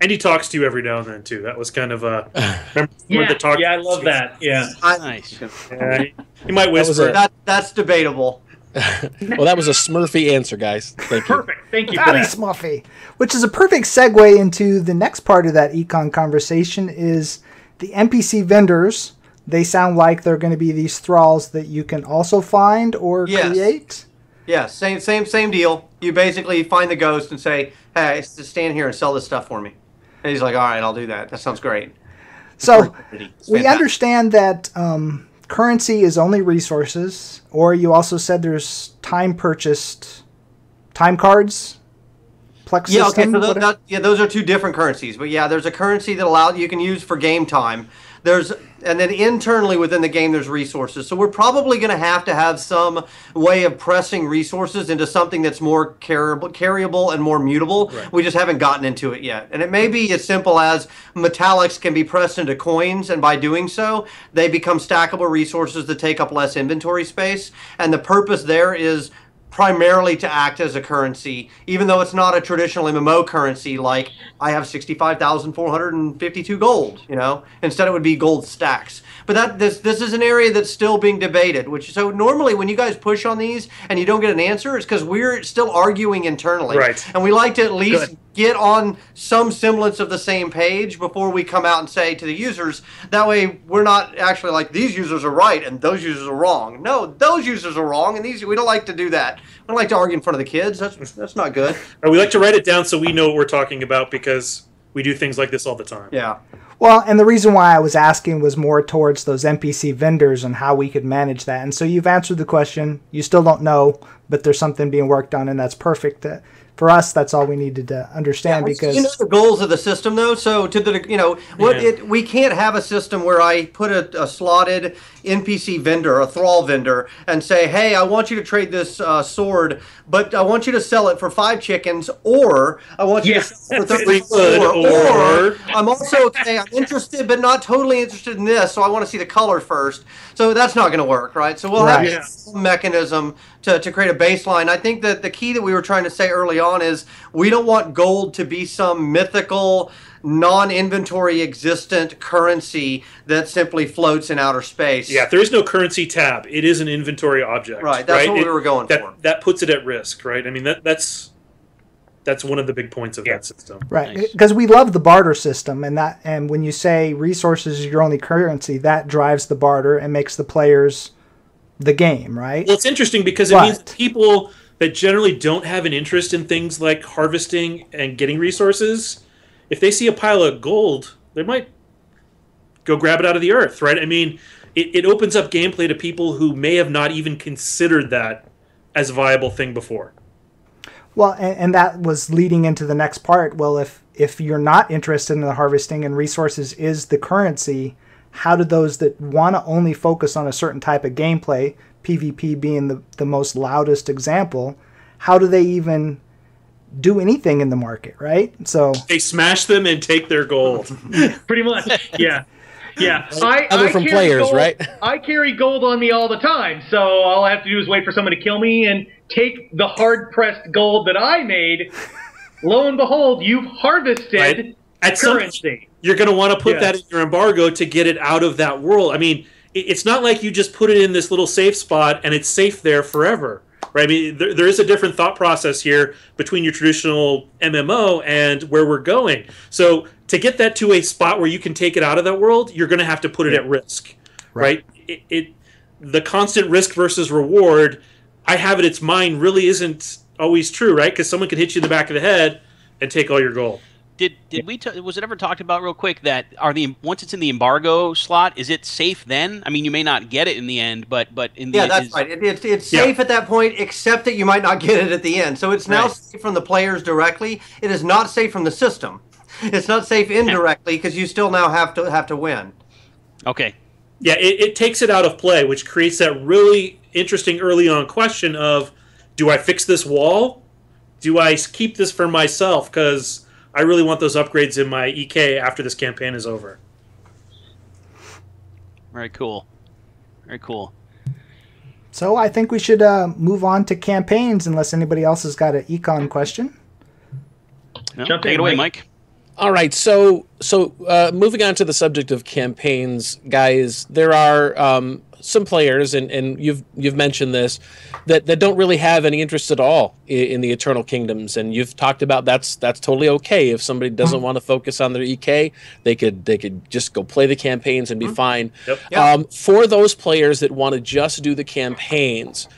And he talks to you every now and then too. That was kind of a I love that. Yeah, Nice. He might whisper. That's debatable. Well, that was a Smurfy answer, guys. Thank you. perfect. Thank you for Very that. Smuffy. Which is a perfect segue into the next part of that econ conversation is the NPC vendors. They sound like they're going to be these thralls that you can also find or create. Yeah, same deal. You basically find the ghost and say, hey, just stand here and sell this stuff for me. And he's like, all right, I'll do that. That sounds great. So we understand that currency is only resources, or you also said there's time purchased time cards. Plex Yeah, okay, system, so those are two different currencies. But yeah, there's a currency that you can use for game time. And then internally within the game, there's resources. So we're probably going to have some way of pressing resources into something that's more carryable and more mutable. Right. We just haven't gotten into it yet. And it may be as simple as metallics can be pressed into coins, and by doing so, they become stackable resources that take up less inventory space. And the purpose there is primarily to act as a currency, even though it's not a traditional MMO currency like I have 65,452 gold, you know. Instead it would be gold stacks. But this is an area that's still being debated, so normally when you guys push on these and you don't get an answer, it's because we're still arguing internally. Right. And we like to at least get on some semblance of the same page before we come out and say to the users, that way we're not actually like, these users are right and those users are wrong. No, those users are wrong, and we don't like to do that. We don't like to argue in front of the kids. That's not good. We like to write it down so we know what we're talking about because we do things like this all the time. Yeah. Well, and the reason why I was asking was more towards those NPC vendors and how we could manage that. And so you've answered the question. You still don't know, but there's something being worked on, and that's perfect. For us, that's all we needed to understand, because you know the goals of the system, though. So we can't have a system where I put a slotted NPC vendor, a thrall vendor, and say, hey, I want you to trade this sword, but I want you to sell it for 5 chickens, or I want you to sell it for 34, or I'm also I'm interested but not totally interested in this, so I want to see the color first. So that's not going to work, right? So we'll have some mechanism to create a baseline. I think that the key that we were trying to say early on is we don't want gold to be some mythical, non-inventory existent currency that simply floats in outer space. Yeah, there is no currency tab. It is an inventory object. Right, that's what we were going for. That puts it at risk, right? I mean, that's one of the big points of that system. Right, because we love the barter system, and when you say resources is your only currency, that drives the barter and makes the players the game, right? Well, it's interesting because it means people that generally don't have an interest in things like harvesting and getting resources, if they see a pile of gold, they might go grab it out of the earth, right? I mean, it opens up gameplay to people who may have not even considered that as a viable thing before. Well, and that was leading into the next part. Well, if you're not interested in the harvesting and resources is the currency, how do those that want to only focus on a certain type of gameplay, PvP being the most loudest example, how do they even do anything in the market, right? So they smash them and take their gold. Pretty much, yeah. Yeah, Other from carry players, gold, right? I carry gold on me all the time, so all I have to do is wait for someone to kill me and take the hard-pressed gold that I made. Lo and behold, you've harvested At some currency. point, you're going to want to put that in your embargo to get it out of that world. I mean, it's not like you just put it in this little safe spot and it's safe there forever. Right? I mean, there is a different thought process here between your traditional MMO and where we're going. So to get that to a spot where you can take it out of that world, you're going to have to put it at risk. Right? The constant risk versus reward, I have it, it's mine, really isn't always true, right? Because someone could hit you in the back of the head and take all your gold. Was it ever talked about real quick that once it's in the embargo slot, is it safe then? I mean, you may not get it in the end, but in the end, that's right. It's safe at that point, except that you might not get it at the end. So it's now safe from the players directly. It is not safe from the system. It's not safe indirectly because you still now have to win. Okay. Yeah, it takes it out of play, which creates that really interesting early on question of, do I fix this wall? Do I keep this for myself? Because I really want those upgrades in my EK after this campaign is over. Very cool. Very cool. So I think we should move on to campaigns unless anybody else has got an econ question. No, take it away, Mike. All right, so moving on to the subject of campaigns, guys, there are some players, and you've mentioned this, that don't really have any interest at all in the Eternal Kingdoms, and you've talked about that's totally okay. If somebody doesn't want to focus on their EK, they could just go play the campaigns and be fine. Yep. For those players that want to just do the campaigns,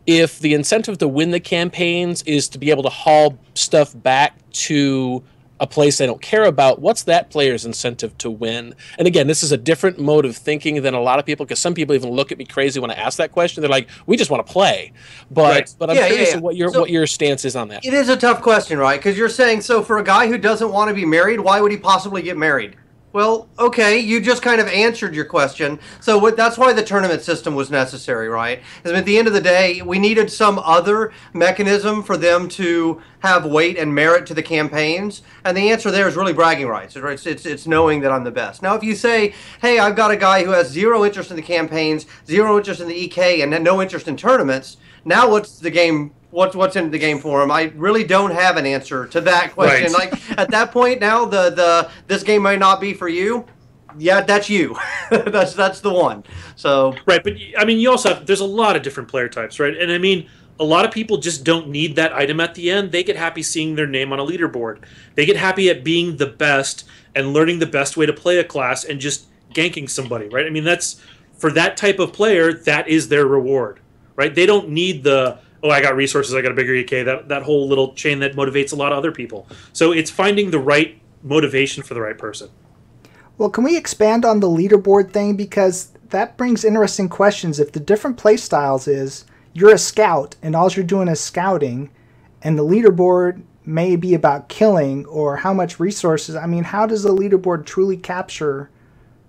if the incentive to win the campaigns is to be able to haul stuff back to a place they don't care about, what's that player's incentive to win? And again, this is a different mode of thinking than a lot of people, because some people even look at me crazy when I ask that question. They're like, we just want to play. But I'm curious what your stance is on that. It is a tough question, right? Because you're saying, so for a guy who doesn't want to be married, why would he possibly get married? Well, okay, you just kind of answered your question. So that's why the tournament system was necessary, right? Because at the end of the day, we needed some other mechanism for them to have weight and merit to the campaigns. And the answer there is really bragging rights. It's knowing that I'm the best. Now, if you say, hey, I've got a guy who has zero interest in the campaigns, zero interest in the EK, and no interest in tournaments, now what's the game? What's in the game for him? I really don't have an answer to that question. Right. Like at that point now, this game may not be for you. Yeah, that's you. that's the one. So right, but I mean, you also there's a lot of different player types, right? And I mean, a lot of people just don't need that item at the end. They get happy seeing their name on a leaderboard. They get happy at being the best and learning the best way to play a class and just ganking somebody, right? I mean, that's for that type of player, that is their reward, right? They don't need the I got resources, I got a bigger EK, that whole little chain that motivates a lot of other people. So it's finding the right motivation for the right person. Well, can we expand on the leaderboard thing? Because that brings interesting questions. If the different play styles is you're a scout and all you're doing is scouting, and the leaderboard may be about killing or how much resources, I mean, how does the leaderboard truly capture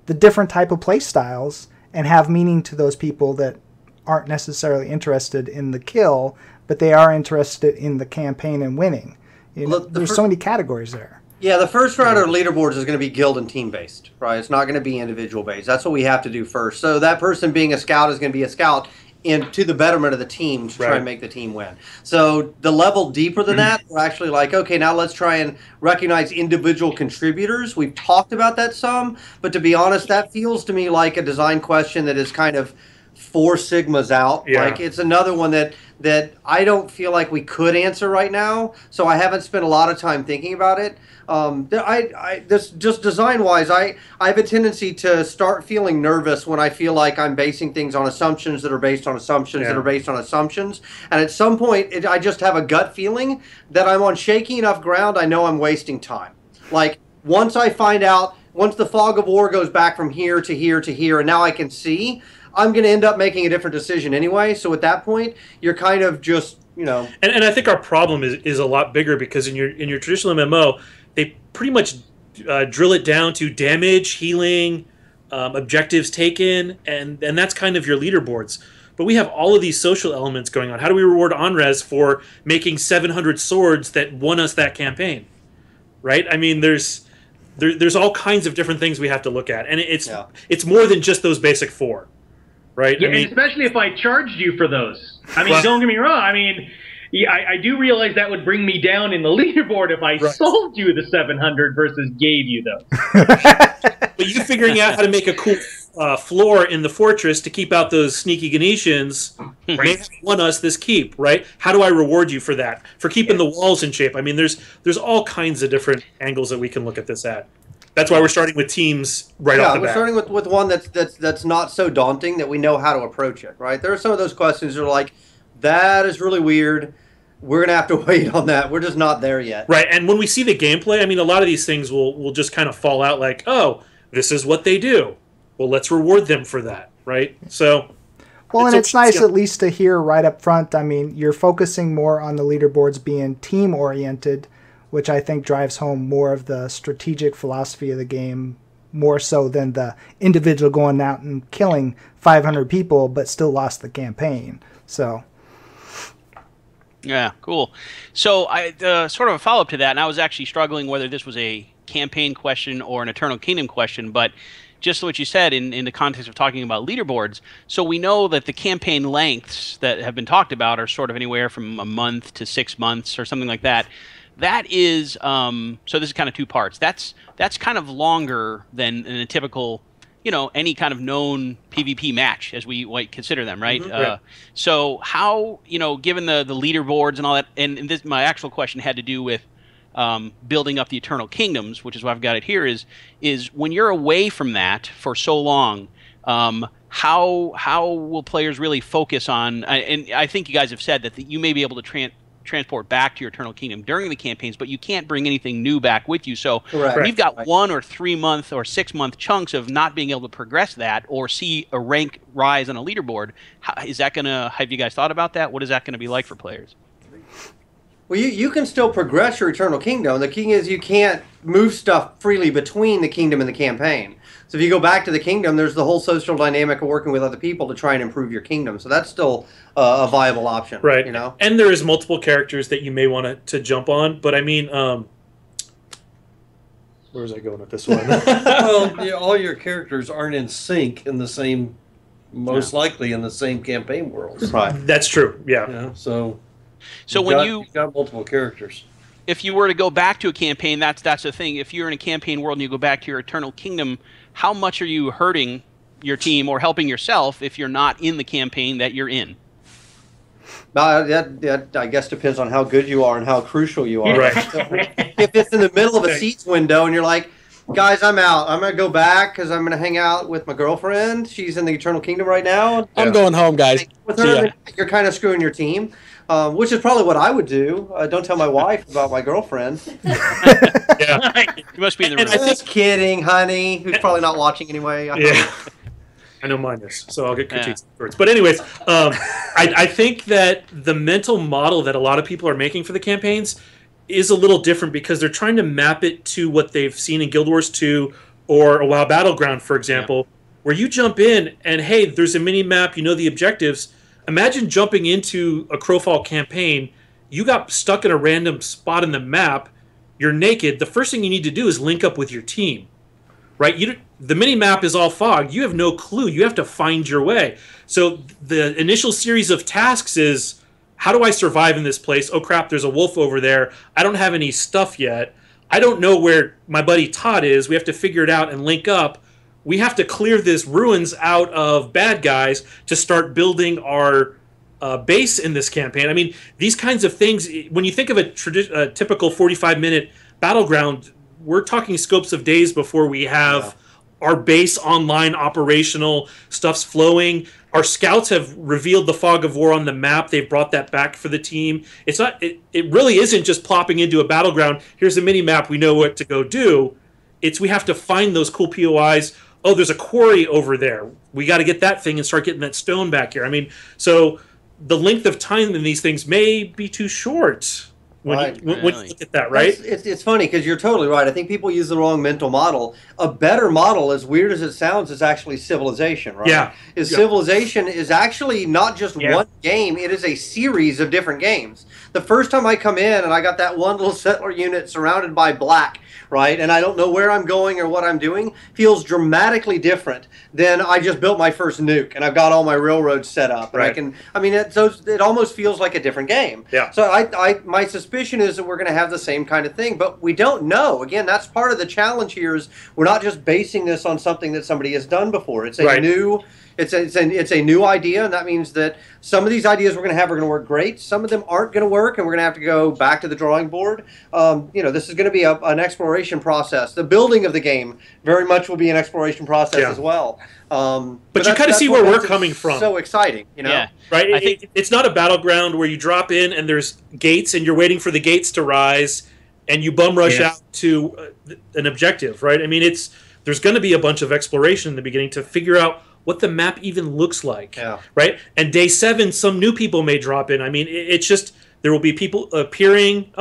the different type of play styles and have meaning to those people that aren't necessarily interested in the kill, but they are interested in the campaign and winning? You know, there's so many categories there. Yeah, the first round of leaderboards is going to be guild and team based, right? It's not going to be individual based. That's what we have to do first. So that person being a scout is going to be a scout to the betterment of the team to try and make the team win. So the level deeper than that, we're actually like, okay, now let's try and recognize individual contributors. We've talked about that some, but to be honest, that feels to me like a design question that is kind of 4 sigmas out. Yeah. Like it's another one that I don't feel like we could answer right now. So I haven't spent a lot of time thinking about it. This just design wise, I have a tendency to start feeling nervous when I feel like I'm basing things on assumptions that are based on assumptions that are based on assumptions. And at some point, I just have a gut feeling that I'm on shaky enough ground. I know I'm wasting time. Like once I find out, once the fog of war goes back from here to here to here, and now I can see, I'm going to end up making a different decision anyway. So at that point, you're kind of just, you know. And I think our problem is a lot bigger because in your traditional MMO, they pretty much drill it down to damage, healing, objectives taken, and that's kind of your leaderboards. But we have all of these social elements going on. How do we reward Onres for making 700 swords that won us that campaign? Right? I mean, there's there's all kinds of different things we have to look at, and it's more than just those basic 4, right? Yeah, and especially if I charged you for those. I mean, don't get me wrong. I mean, I do realize that would bring me down in the leaderboard if I sold you the 700 versus gave you those. But you figuring out how to make a cool floor in the fortress to keep out those sneaky Ganetians may have won us this keep, right? How do I reward you for that? For keeping the walls in shape? I mean, there's all kinds of different angles that we can look at this at. That's why we're starting with teams right off the bat. Yeah, we're starting with one that's not so daunting that we know how to approach it, right? There are some of those questions that are like, that is really weird. We're going to have to wait on that. We're just not there yet. Right, and when we see the gameplay, I mean, a lot of these things will just kind of fall out like, oh, this is what they do. Well, let's reward them for that, right? So, well, and it's nice at least to hear right up front. I mean, you're focusing more on the leaderboards being team-oriented, which I think drives home more of the strategic philosophy of the game, more so than the individual going out and killing 500 people but still lost the campaign. So... yeah, cool. So I sort of a follow-up to that, and I was actually struggling whether this was a campaign question or an Eternal Kingdom question, but just what you said in the context of talking about leaderboards, so we know that the campaign lengths that have been talked about are sort of anywhere from a month to 6 months or something like that. That is, so this is kind of 2 parts. That's kind of longer than in a typical... any kind of known PvP match, as we might consider them, right? So how, given the leaderboards and all that, and this, my actual question had to do with building up the Eternal Kingdoms, which is why I've got it here, is when you're away from that for so long, how will players really focus on, and I think you guys have said that you may be able to transport back to your Eternal Kingdom during the campaigns, but you can't bring anything new back with you. So we've got 1 or 3 month or 6 month chunks of not being able to progress that or see a rank rise on a leaderboard. Is that going to, have you guys thought about that? What is that going to be like for players? Well, you can still progress your Eternal Kingdom. The key is you can't move stuff freely between the kingdom and the campaign. So if you go back to the kingdom, there's the whole social dynamic of working with other people to try and improve your kingdom. So that's still a viable option, right? And there is multiple characters that you may want to jump on. But I mean, where was I going with this one? Well, all your characters aren't in sync in the same, most likely in the same campaign worlds. Right. That's true. Yeah. So when you've got multiple characters. If you were to go back to a campaign, that's the thing. If you're in a campaign world and you go back to your Eternal Kingdom, how much are you hurting your team or helping yourself if you're not in the campaign that you're in? That I guess depends on how good you are and how crucial you are. Right. If it's in the middle of a seats window and you're like, guys, I'm out. I'm going to go back because I'm going to hang out with my girlfriend. She's in the Eternal Kingdom right now. I'm going home, guys. With her, you're kind of screwing your team. Which is probably what I would do. Don't tell my wife about my girlfriend. Yeah, you must be in the room. Just kidding, honey. Who's probably not watching anyway. I know mine is, so I'll get critiques afterwards. But anyways, I think that the mental model that a lot of people are making for the campaigns is a little different because they're trying to map it to what they've seen in Guild Wars 2 or a WoW Battleground, for example, where you jump in and, hey, there's a mini-map, you know the objectives. Imagine jumping into a Crowfall campaign, you got stuck in a random spot in the map, you're naked, the first thing you need to do is link up with your team, right? The mini-map is all fog, you have no clue, you have to find your way. So the initial series of tasks is, how do I survive in this place? Oh crap, there's a wolf over there, I don't have any stuff yet, I don't know where my buddy Todd is, we have to figure it out and link up. We have to clear this ruins out of bad guys to start building our base in this campaign. I mean, these kinds of things, when you think of a typical 45-minute battleground, we're talking scopes of days before we have our base online, operational, stuff's flowing. Our scouts have revealed the fog of war on the map. They've brought that back for the team. It's not. It really isn't just plopping into a battleground. Here's a mini-map. We know what to go do. It's we have to find those cool POIs. Oh, there's a quarry over there. We got to get that thing and start getting that stone back here. I mean, so the length of time in these things may be too short when you look at that, right? It's funny because you're totally right. I think people use the wrong mental model. A better model, as weird as it sounds, is actually Civilization, right? Yeah. Civilization is actually not just one game. It is a series of different games. The first time I come in and I got that one little settler unit surrounded by black, right, and I don't know where I'm going or what I'm doing, feels dramatically different than I just built my first nuke and I've got all my railroads set up. And it almost feels like a different game. Yeah. So my suspicion is that we're going to have the same kind of thing, but we don't know. Again, that's part of the challenge here is we're not just basing this on something that somebody has done before. It's a new... It's a new idea, and that means that some of these ideas we're going to have are going to work great. Some of them aren't going to work, and we're going to have to go back to the drawing board. This is going to be an exploration process. The building of the game very much will be an exploration process as well. But you kind of see where we're coming from. So exciting, you know? Yeah. Right? I think it's not a battleground where you drop in and there's gates and you're waiting for the gates to rise and you bum rush out to an objective, right? I mean, there's going to be a bunch of exploration in the beginning to figure out what the map even looks like, right? And day 7, some new people may drop in. I mean, it's just, there will be people appearing.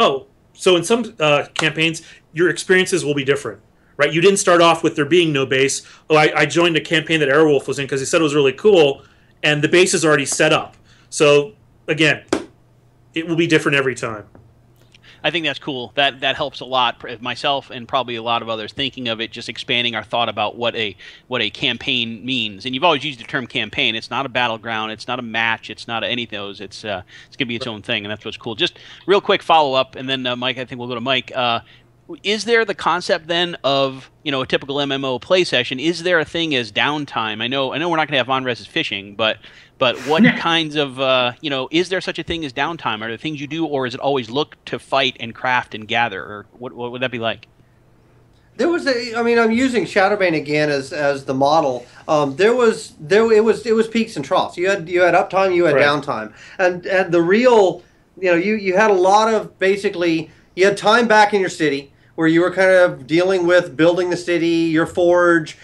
So in some campaigns, your experiences will be different, right? You didn't start off with there being no base. I joined a campaign that Airwolf was in because he said it was really cool, and the base is already set up. So, again, it will be different every time. I think that's cool. That helps a lot. Myself and probably a lot of others thinking of it, just expanding our thought about what a campaign means. And you've always used the term campaign. It's not a battleground. It's not a match. It's not any of those. It's going to be its own thing, and that's what's cool. Just real quick follow up, and then Mike, I think we'll go to Mike. Is there the concept then of a typical MMO play session? Is there a thing as downtime? I know we're not going to have on-res fishing, but what kinds of is there such a thing as downtime? Are there things you do, or is it always look to fight and craft and gather, or what would that be like? There was I'm using Shadowbane again as the model. It was peaks and troughs. You had uptime, you had downtime, and the real you had a lot of basically you had time back in your city where you were kind of dealing with building the city, your forge,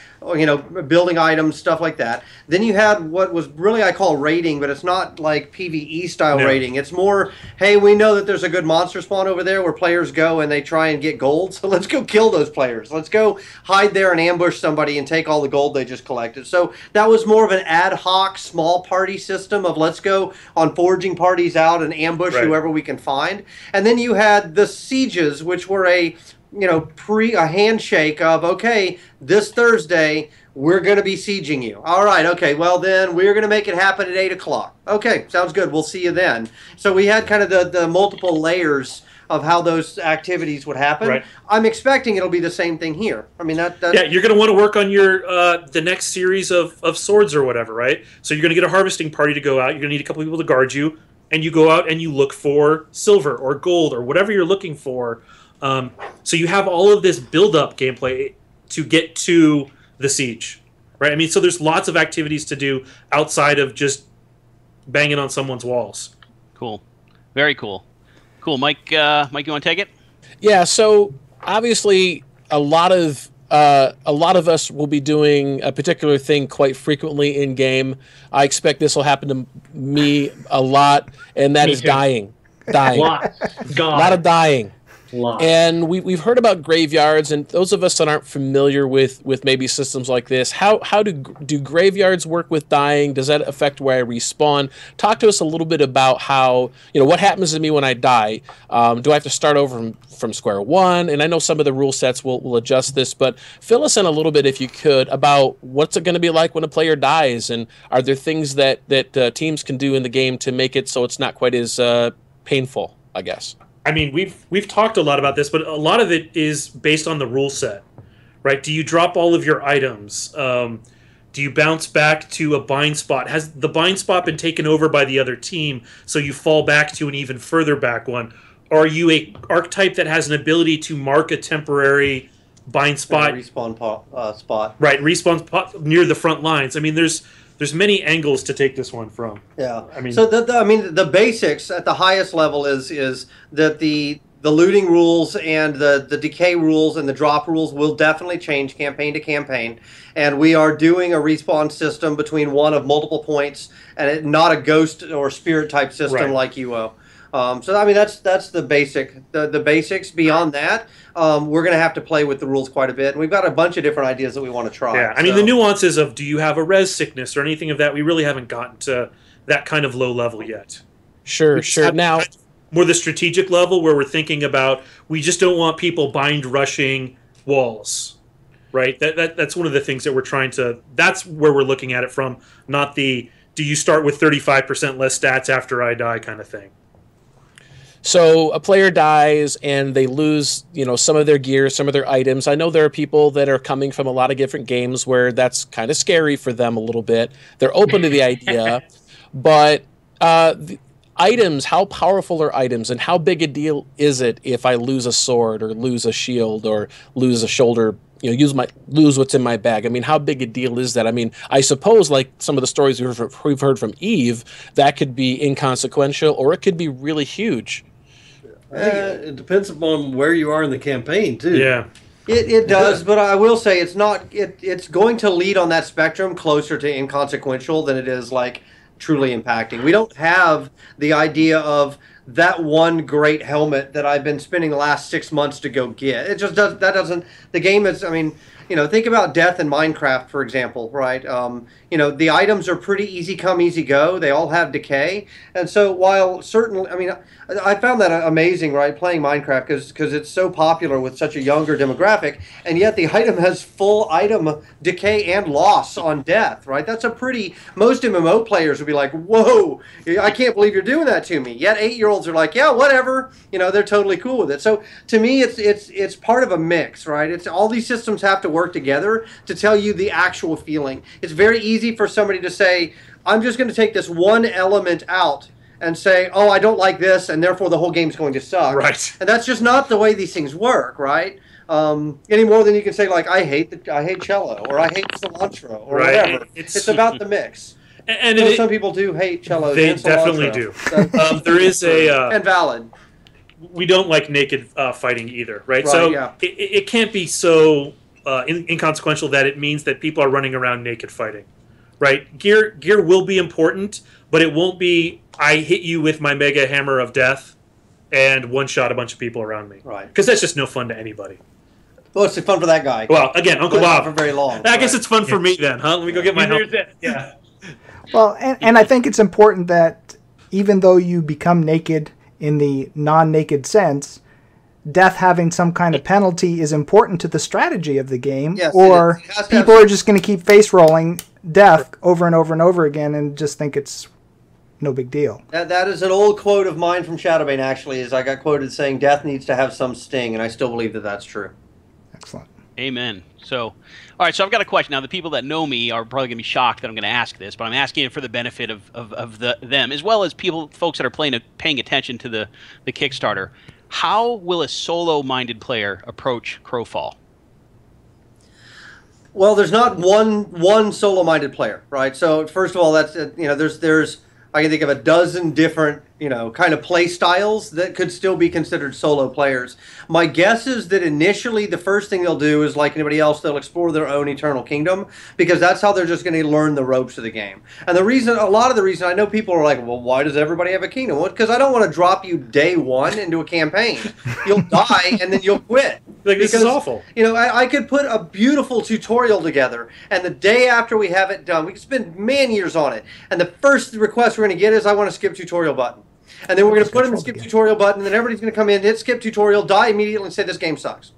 building items, stuff like that. Then you had what was really I call raiding, but it's not like PvE style raiding. It's more, hey, we know that there's a good monster spawn over there where players go and they try and get gold, so let's go kill those players. Let's go hide there and ambush somebody and take all the gold they just collected. So that was more of an ad hoc small party system of let's go on foraging parties out and ambush whoever we can find. And then you had the sieges, which were a handshake of, okay, this Thursday we're going to be sieging you. All right, okay, well then we're going to make it happen at 8 o'clock. Okay, sounds good. We'll see you then. So we had kind of the multiple layers of how those activities would happen. Right. I'm expecting it'll be the same thing here. I mean, you're going to want to work on your the next series of swords or whatever, right? So you're going to get a harvesting party to go out. You're going to need a couple people to guard you, and you go out and you look for silver or gold or whatever you're looking for. So you have all of this build-up gameplay to get to the siege, right? I mean, so there's lots of activities to do outside of just banging on someone's walls. Cool. Very cool. Cool. Mike, you want to take it? Yeah, so obviously a lot of us will be doing a particular thing quite frequently in-game. I expect this will happen to me a lot, and that is dying. Dying. A lot of dying. And we've heard about graveyards, and those of us that aren't familiar with maybe systems like this, how do graveyards work with dying? Does that affect where I respawn? Talk to us a little bit about how, what happens to me when I die. Do I have to start over from square one? And I know some of the rule sets will adjust this, but fill us in a little bit, if you could, about what's it going to be like when a player dies, and are there things that teams can do in the game to make it so it's not quite as painful, I guess. I mean, we've talked a lot about this, but a lot of it is based on the rule set, right? Do you drop all of your items? Do you bounce back to a bind spot? Has the bind spot been taken over by the other team, so you fall back to an even further back one? Or are you a archetype that has an ability to mark a temporary bind spot? Respawn spot. Right, respawn spot near the front lines. I mean, there's many angles to take this one from. Yeah. I mean, so the basics at the highest level is that the looting rules and the decay rules and the drop rules will definitely change campaign to campaign, and we are doing a respawn system between one of multiple points, and not a ghost or spirit type system like UO. So I mean that's the basic the basics. Beyond that, we're going to have to play with the rules quite a bit, and we've got a bunch of different ideas that we want to try. Yeah, I mean the nuances of do you have a res sickness or anything of that, we really haven't gotten to that kind of low level yet. Sure. Now, more the strategic level where we're thinking about we just don't want people bind rushing walls, right? That's one of the things that we're trying to. That's where we're looking at it from, not the do you start with 35% less stats after I die kind of thing. So a player dies and they lose, some of their gear, some of their items. I know there are people that are coming from a lot of different games where that's kind of scary for them a little bit. They're open to the idea, but the items, how powerful are items, and how big a deal is it if I lose a sword or lose a shield or lose a shoulder? Lose what's in my bag. I mean, how big a deal is that? I mean, I suppose like some of the stories we've heard from Eve, that could be inconsequential or it could be really huge. It depends upon where you are in the campaign too. Yeah, it does, but I will say it's not. It's going to lead on that spectrum closer to inconsequential than it is like truly impacting. We don't have the idea of that one great helmet that I've been spending the last 6 months to go get. It just does. That doesn't. The game is. I mean, think about death in Minecraft, for example, right? The items are pretty easy come, easy go. They all have decay, and so while certainly, I found that amazing, right? Playing Minecraft because it's so popular with such a younger demographic, and yet the item has full item decay and loss on death, right? That's a pretty. Most MMO players would be like, "Whoa, I can't believe you're doing that to me." Yet 8-year-olds are like, "Yeah, whatever." They're totally cool with it. So to me, it's part of a mix, right? It's all these systems have to work together to tell you the actual feeling. It's very easy for somebody to say, I'm just going to take this one element out and say, oh, I don't like this, and therefore the whole game's going to suck. Right. And that's just not the way these things work, right? Any more than you can say, like, I hate cello, or I hate cilantro, or whatever. It's about the mix. And some people do hate cello. They definitely do. There is a... and valid. We don't like naked fighting either, right? So yeah. It can't be so inconsequential that it means that people are running around naked fighting, right? Gear will be important, but it won't be I hit you with my mega hammer of death and one-shot a bunch of people around me. Right. Because that's just no fun to anybody. Well, it's fun for that guy. Well, again, Uncle Bob. Not for very long. I guess it's fun for me then, huh? Let me go get my helmet. Yeah. Well, and I think it's important that even though you become naked in the non-naked sense, death having some kind of penalty is important to the strategy of the game, yes, or people are just going to keep face rolling death over and over and over again and just think it's no big deal. That is an old quote of mine from Shadowbane, actually, is I got quoted saying death needs to have some sting, and I still believe that that's true. Excellent. Amen. So, all right, so I've got a question. Now, the people that know me are probably going to be shocked that I'm going to ask this, but I'm asking it for the benefit of them, as well as folks that are paying attention to the Kickstarter. How will a solo-minded player approach Crowfall? Well, there's not one solo-minded player, right? So first of all, that's there's I can think of a dozen different kind of play styles that could still be considered solo players. My guess is that initially the first thing they'll do is, like anybody else, they'll explore their own eternal kingdom, because that's how they're just going to learn the ropes of the game. And a lot of the reason I know people are like, well, why does everybody have a kingdom? Well, because I don't want to drop you day one into a campaign. You'll die and then you'll quit. This is awful. I could put a beautiful tutorial together, and the day after we have it done, we could spend man-years on it, and the first request we're going to get is, I want a skip tutorial button. And then we're going to put in the skip tutorial button, and then everybody's going to come in, hit skip tutorial, die immediately, and say this game sucks.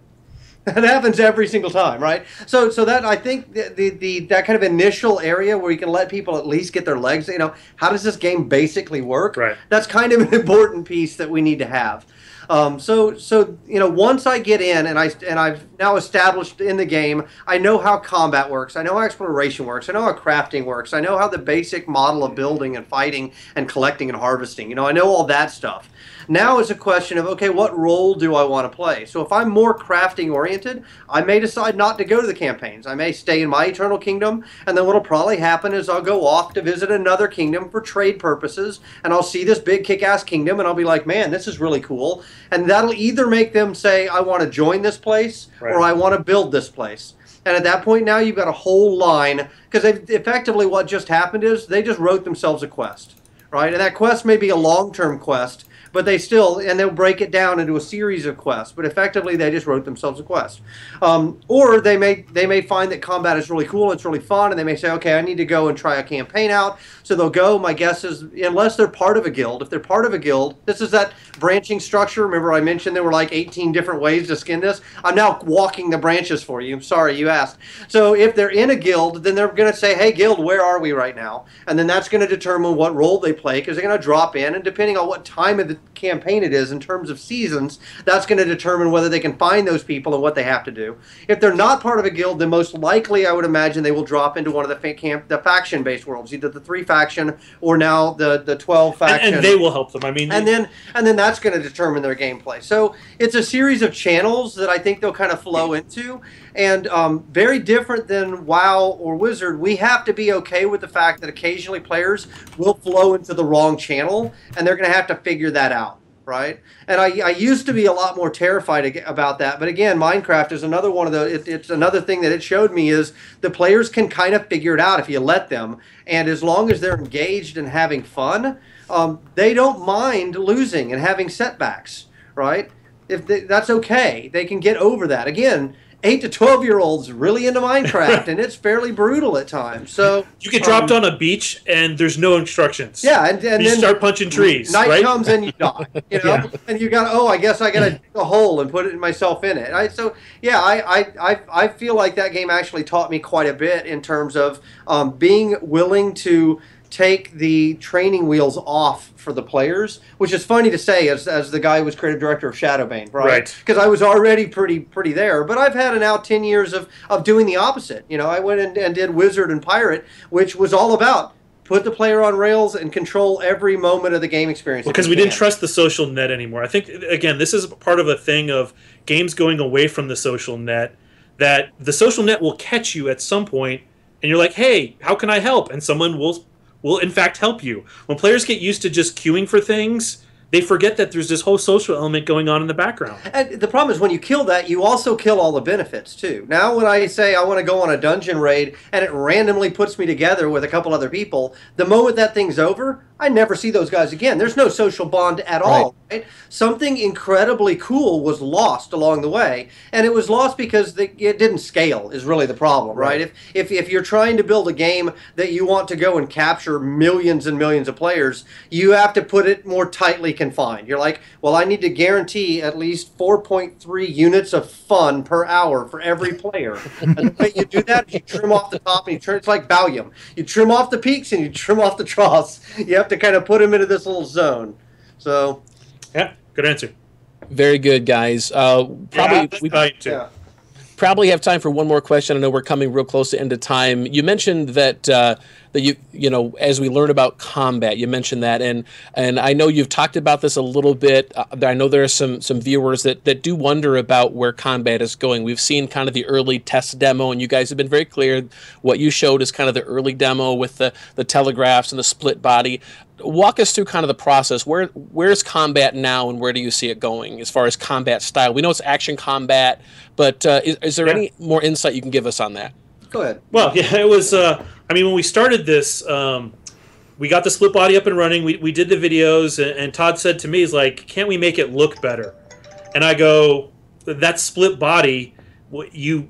That happens every single time, right? So that, I think that kind of initial area where you can let people at least get their legs, how does this game basically work? Right. That's kind of an important piece that we need to have. Once I get in and I've now established in the game, I know how combat works, I know how exploration works, I know how crafting works, I know how the basic model of building and fighting and collecting and harvesting, I know all that stuff. Now it's a question of, okay, what role do I want to play? So if I'm more crafting oriented, I may decide not to go to the campaigns. I may stay in my Eternal Kingdom, and then what'll probably happen is I'll go off to visit another kingdom for trade purposes, and I'll see this big kick-ass kingdom, and I'll be like, man, this is really cool. And that'll either make them say, I want to join this place, or I want to build this place. And at that point now, you've got a whole line, because effectively what just happened is they just wrote themselves a quest, right? And that quest may be a long-term quest, but they still, and they'll break it down into a series of quests, but effectively they just wrote themselves a quest. Or they may find that combat is really cool, it's really fun, and they may say, okay, I need to go and try a campaign out. So they'll go, my guess is, unless they're part of a guild. If they're part of a guild, this is that branching structure. Remember I mentioned there were like 18 different ways to skin this? I'm now walking the branches for you. I'm sorry you asked. So if they're in a guild, then they're going to say, hey, guild, where are we right now? And then that's going to determine what role they play, because they're going to drop in, and depending on what time of the campaign it is in terms of seasons, that's going to determine whether they can find those people and what they have to do. If they're not part of a guild, then most likely I would imagine they will drop into one of the faction-based worlds, either the 3 faction or now the 12 faction. And they will help them. I mean, and then that's going to determine their gameplay. So it's a series of channels that I think they'll kind of flow into, and very different than WoW or Wizard. We have to be okay with the fact that occasionally players will flow into the wrong channel, and they're going to have to figure that out. Right? And I used to be a lot more terrified about that. But again, Minecraft is another one of the, it's another thing that it showed me is the players can kind of figure it out if you let them. And as long as they're engaged and having fun, they don't mind losing and having setbacks, right? That's okay. They can get over that. Again, 8 to 12-year-olds really into Minecraft, and it's fairly brutal at times. So you get dropped on a beach, and there's no instructions. Yeah, and you then start punching trees. Night right? comes and you die. You know, and you got, I guess I got to dig a hole and put myself in it. So yeah, I feel like that game actually taught me quite a bit in terms of being willing to take the training wheels off for the players, which is funny to say as the guy who was creative director of Shadowbane, right? Because I was already pretty there, but I've had now 10 years of doing the opposite. You know, I went and did Wizard and Pirate, which was all about put the player on rails and control every moment of the game experience. Because we didn't trust the social net anymore. I think, again, this is part of a thing of games going away from the social net, that the social net will catch you at some point, and you're like, hey, how can I help? And someone will in fact help you. When players get used to just queuing for things, they forget that there's this whole social element going on in the background. And the problem is when you kill that, you also kill all the benefits too. Now when I say I want to go on a dungeon raid and it randomly puts me together with a couple other people, the moment that thing's over, I never see those guys again. There's no social bond at all. Right? Something incredibly cool was lost along the way, and it was lost because it didn't scale is really the problem, right? If you're trying to build a game that you want to go and capture millions and millions of players, you have to put it more tightly confined. You're like, well, I need to guarantee at least 4.3 units of fun per hour for every player. And the way you do that is you trim off the top, and it's like Valium. You trim off the peaks and you trim off the troughs. You have to kind of put them into this little zone. So yeah, good answer. Very good, guys. Probably have time for one more question. I know we're coming real close to end of time. You mentioned that that you know, as we learn about combat, you mentioned that, and I know you've talked about this a little bit. I know there are some viewers that do wonder about where combat is going. We've seen kind of the early test demo, and you guys have been very clear. What you showed is kind of the early demo with the telegraphs and the split body. Walk us through kind of the process. Where's combat now, and where do you see it going as far as combat style? We know it's action combat, but is there any more insight you can give us on that? Go ahead. Well, yeah, it was. I mean, when we started this, we got the split body up and running. We did the videos, and Todd said to me, "Is like, can't we make it look better?" And I go, "That split body, you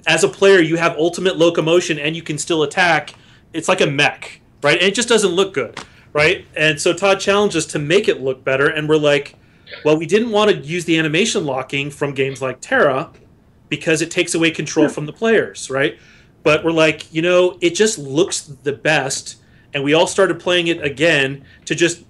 as a player, you have ultimate locomotion, and you can still attack. It's like a mech, right? And it just doesn't look good." Right? And so Todd challenged us to make it look better, and we're like, well, we didn't want to use the animation locking from games like Terra because it takes away control from the players, right? But we're like, you know, it just looks the best, and we all started playing it again to just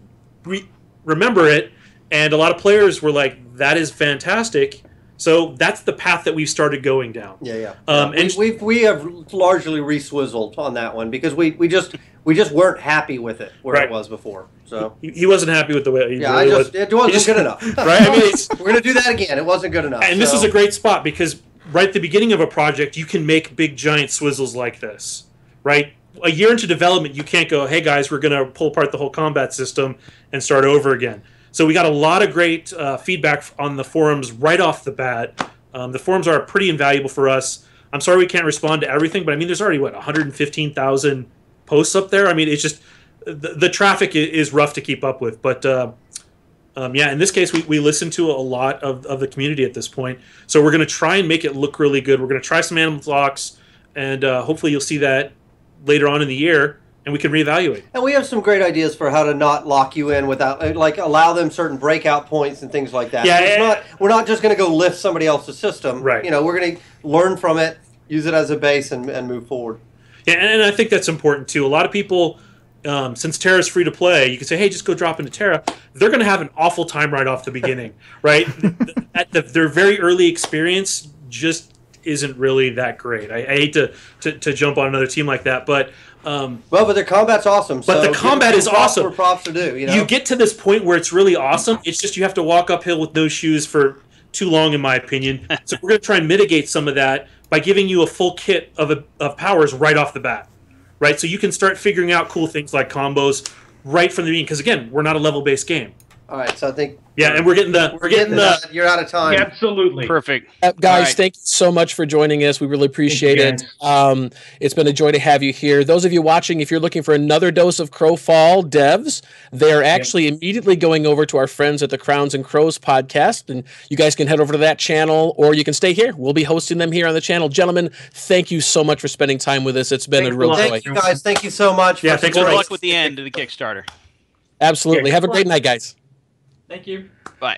remember it, and a lot of players were like, that is fantastic. So that's the path that we've started going down. Yeah. And we have largely re-swizzled on that one because we just weren't happy with it where it was before. So he wasn't happy with the way. It wasn't good enough. Right? I mean, we're gonna do that again. It wasn't good enough. And this is a great spot because right at the beginning of a project, you can make big giant swizzles like this. Right? A year into development, you can't go, hey guys, we're gonna pull apart the whole combat system and start over again. So we got a lot of great feedback on the forums right off the bat. The forums are pretty invaluable for us. I'm sorry we can't respond to everything, but I mean, there's already, 115,000 posts up there? I mean, it's just, the traffic is rough to keep up with. But yeah, in this case, we listen to a lot of the community at this point. So we're going to try and make it look really good. We're going to try some animal locks, and hopefully you'll see that later on in the year, and we can reevaluate. And we have some great ideas for how to not lock you in without, like, allow them certain breakout points and things like that. Yeah, So we're not just going to go lift somebody else's system. Right. You know, we're going to learn from it, use it as a base, and move forward. Yeah, and I think that's important too. A lot of people, since Terra's free to play, you can say, hey, just go drop into Terra. They're going to have an awful time right off the beginning, right? Their very early experience just isn't really that great. I hate to jump on another team like that, but but their combat's awesome. But the combat is awesome. For props to do, you know? You get to this point where it's really awesome. It's just you have to walk uphill with no shoes for too long, in my opinion. So we're going to try and mitigate some of that by giving you a full kit of powers right off the bat, right? So you can start figuring out cool things like combos right from the beginning. Because again, we're not a level-based game. All right, so I think and we're getting the you're out of time. Yeah, absolutely. Perfect. Guys, right. thank you so much for joining us. We really appreciate it. It's been a joy to have you here. Those of you watching, if you're looking for another dose of Crowfall devs, they're actually immediately going over to our friends at the Crowns and Crows podcast, and you guys can head over to that channel, or you can stay here. We'll be hosting them here on the channel. Gentlemen, thank you so much for spending time with us. It's been a real joy. Thank you, guys. Thank you so much. Yeah, thanks. Good luck with the end of the Kickstarter. Absolutely. Have a great night, guys. Thank you. Bye.